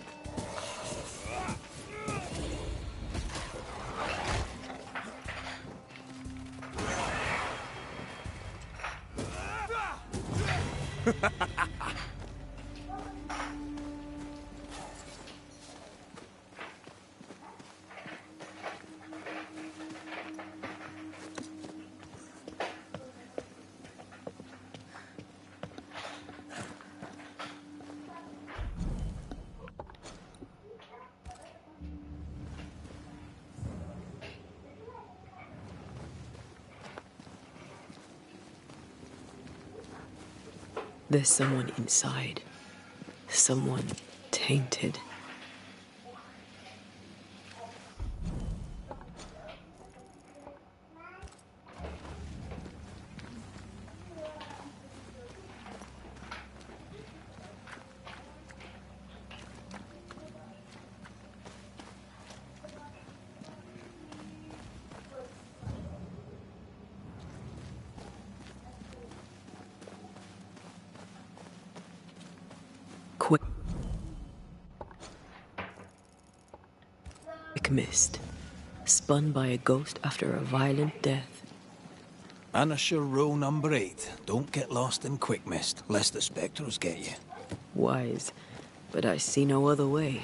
There's someone inside. Someone tainted. Quick mist. Spun by a ghost after a violent death. Banisher rule number 8. Don't get lost in quick mist, lest the spectres get you. Wise, but I see no other way.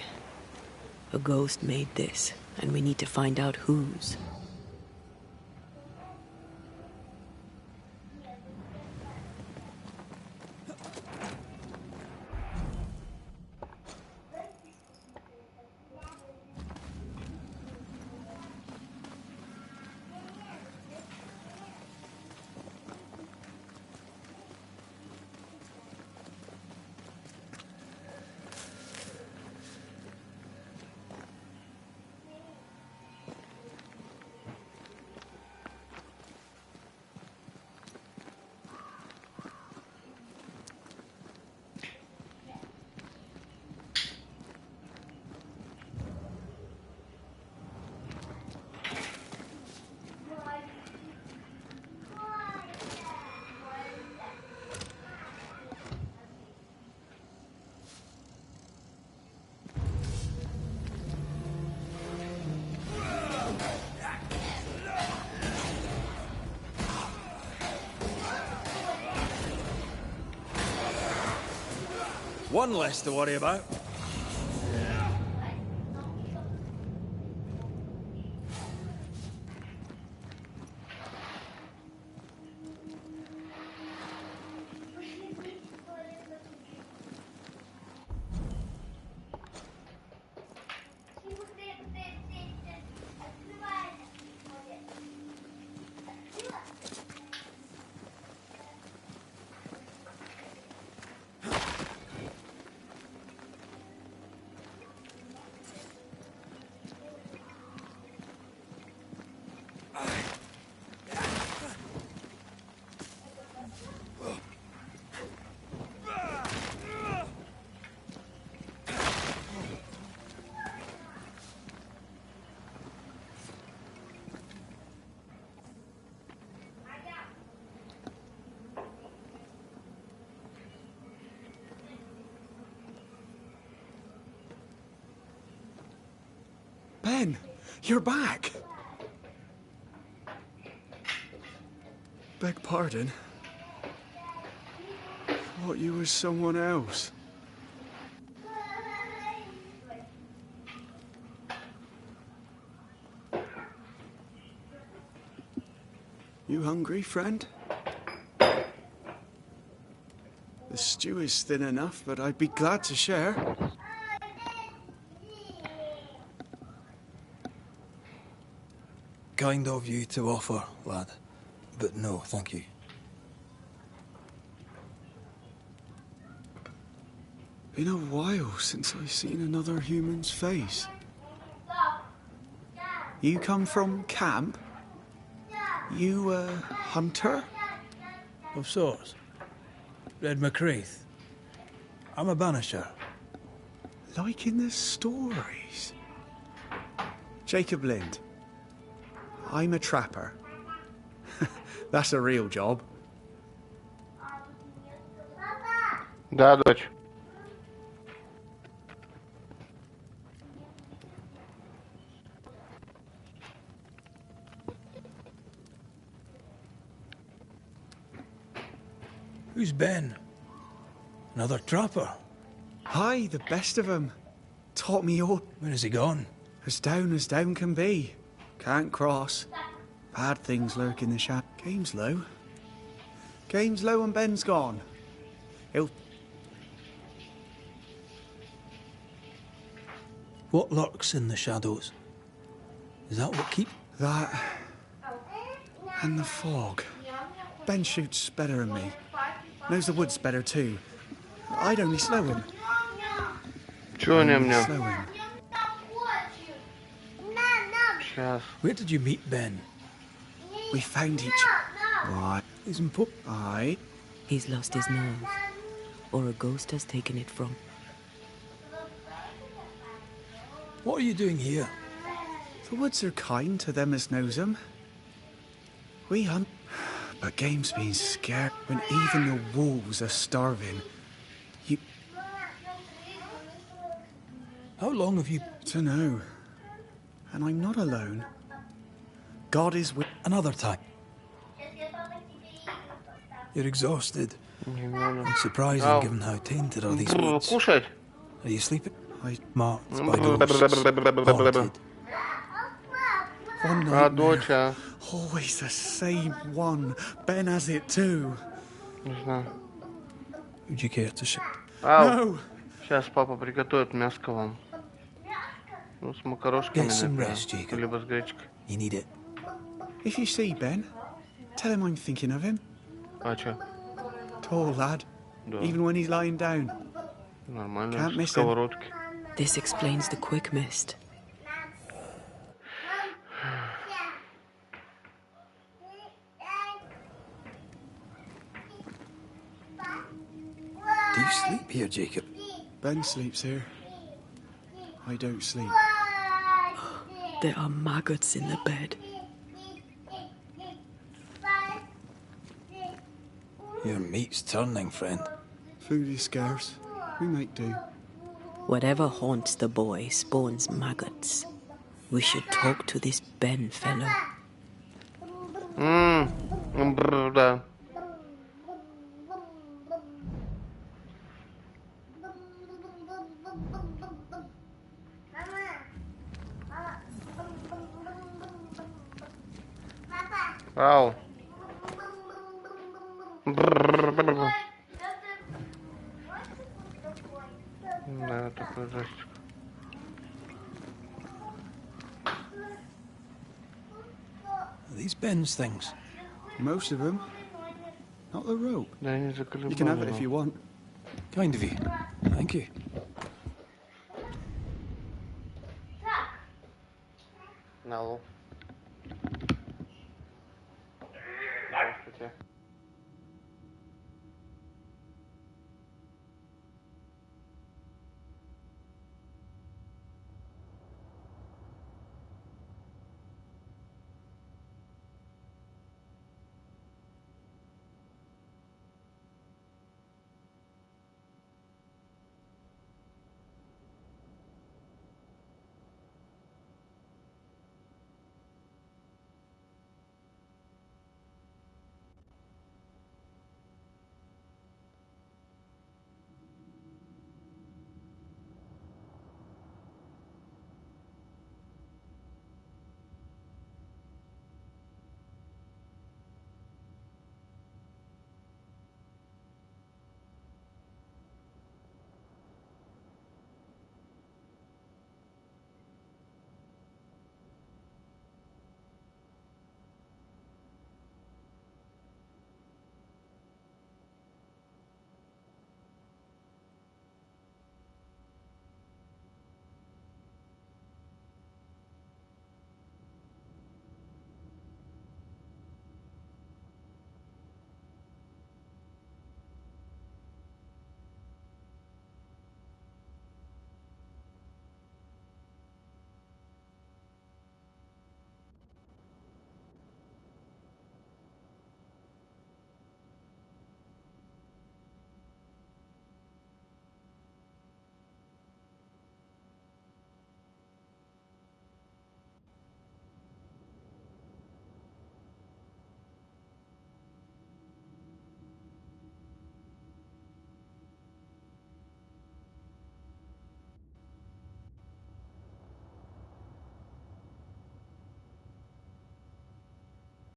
A ghost made this, and we need to find out whose. One less to worry about. Ben, you're back. Beg pardon. Thought you was someone else. You hungry, friend? The stew is thin enough, but I'd be glad to share. Kind of you to offer, lad. But no, thank you. Been a while since I've seen another human's face. You come from camp? You a hunter? Of sorts. Red McCreath. I'm a banisher. Like in the stories. Jacob Lind. I'm a trapper. That's a real job. Да, дочь. Who's Ben? Another trapper? Aye, the best of 'em. Taught me all. Where has he gone? As down can be. Can't cross. Bad things lurk in the shadow. Game's low. Game's low and Ben's gone. He'll... What lurks in the shadows? Is that what keep... That... and the fog. Ben shoots better than me. Knows the woods better too. I'd only slow him. Чего ням-ням? Slow him. Where did you meet Ben? We found each... Why? He's in pup. Aye. He's lost his nose, or a ghost has taken it from. What are you doing here? The woods are kind to them as knows 'em. We hunt, but game's been scared when even the wolves are starving. How long have you... To know. And I'm not alone. God is with... Another time. You're exhausted. I'm surprising given how tainted are these woods. Are you sleeping? Marked by ghosts. Haunted. One nightmare. Always the same one. Ben has it too. Would you care to share? No! Сейчас папа приготовит мяско вам. Ну, с макарошками, например. Либо с гречкой. You need it. If you see Ben, tell him I'm thinking of him. А чё? Tall lad. Even when he's lying down. Нормально. Can't miss him. This explains the quick mist. Do you sleep here, Jacob? Ben sleeps here. I don't sleep. There are maggots in the bed. Your meat's turning, friend. Food is scarce. We make do. Whatever haunts the boy spawns maggots. We should talk to this Ben fellow. Да. Ау. Да, такой жестик. These Ben's things. Most of them. Not the rope. You can have it if you want. Kind of you. Thank you. No.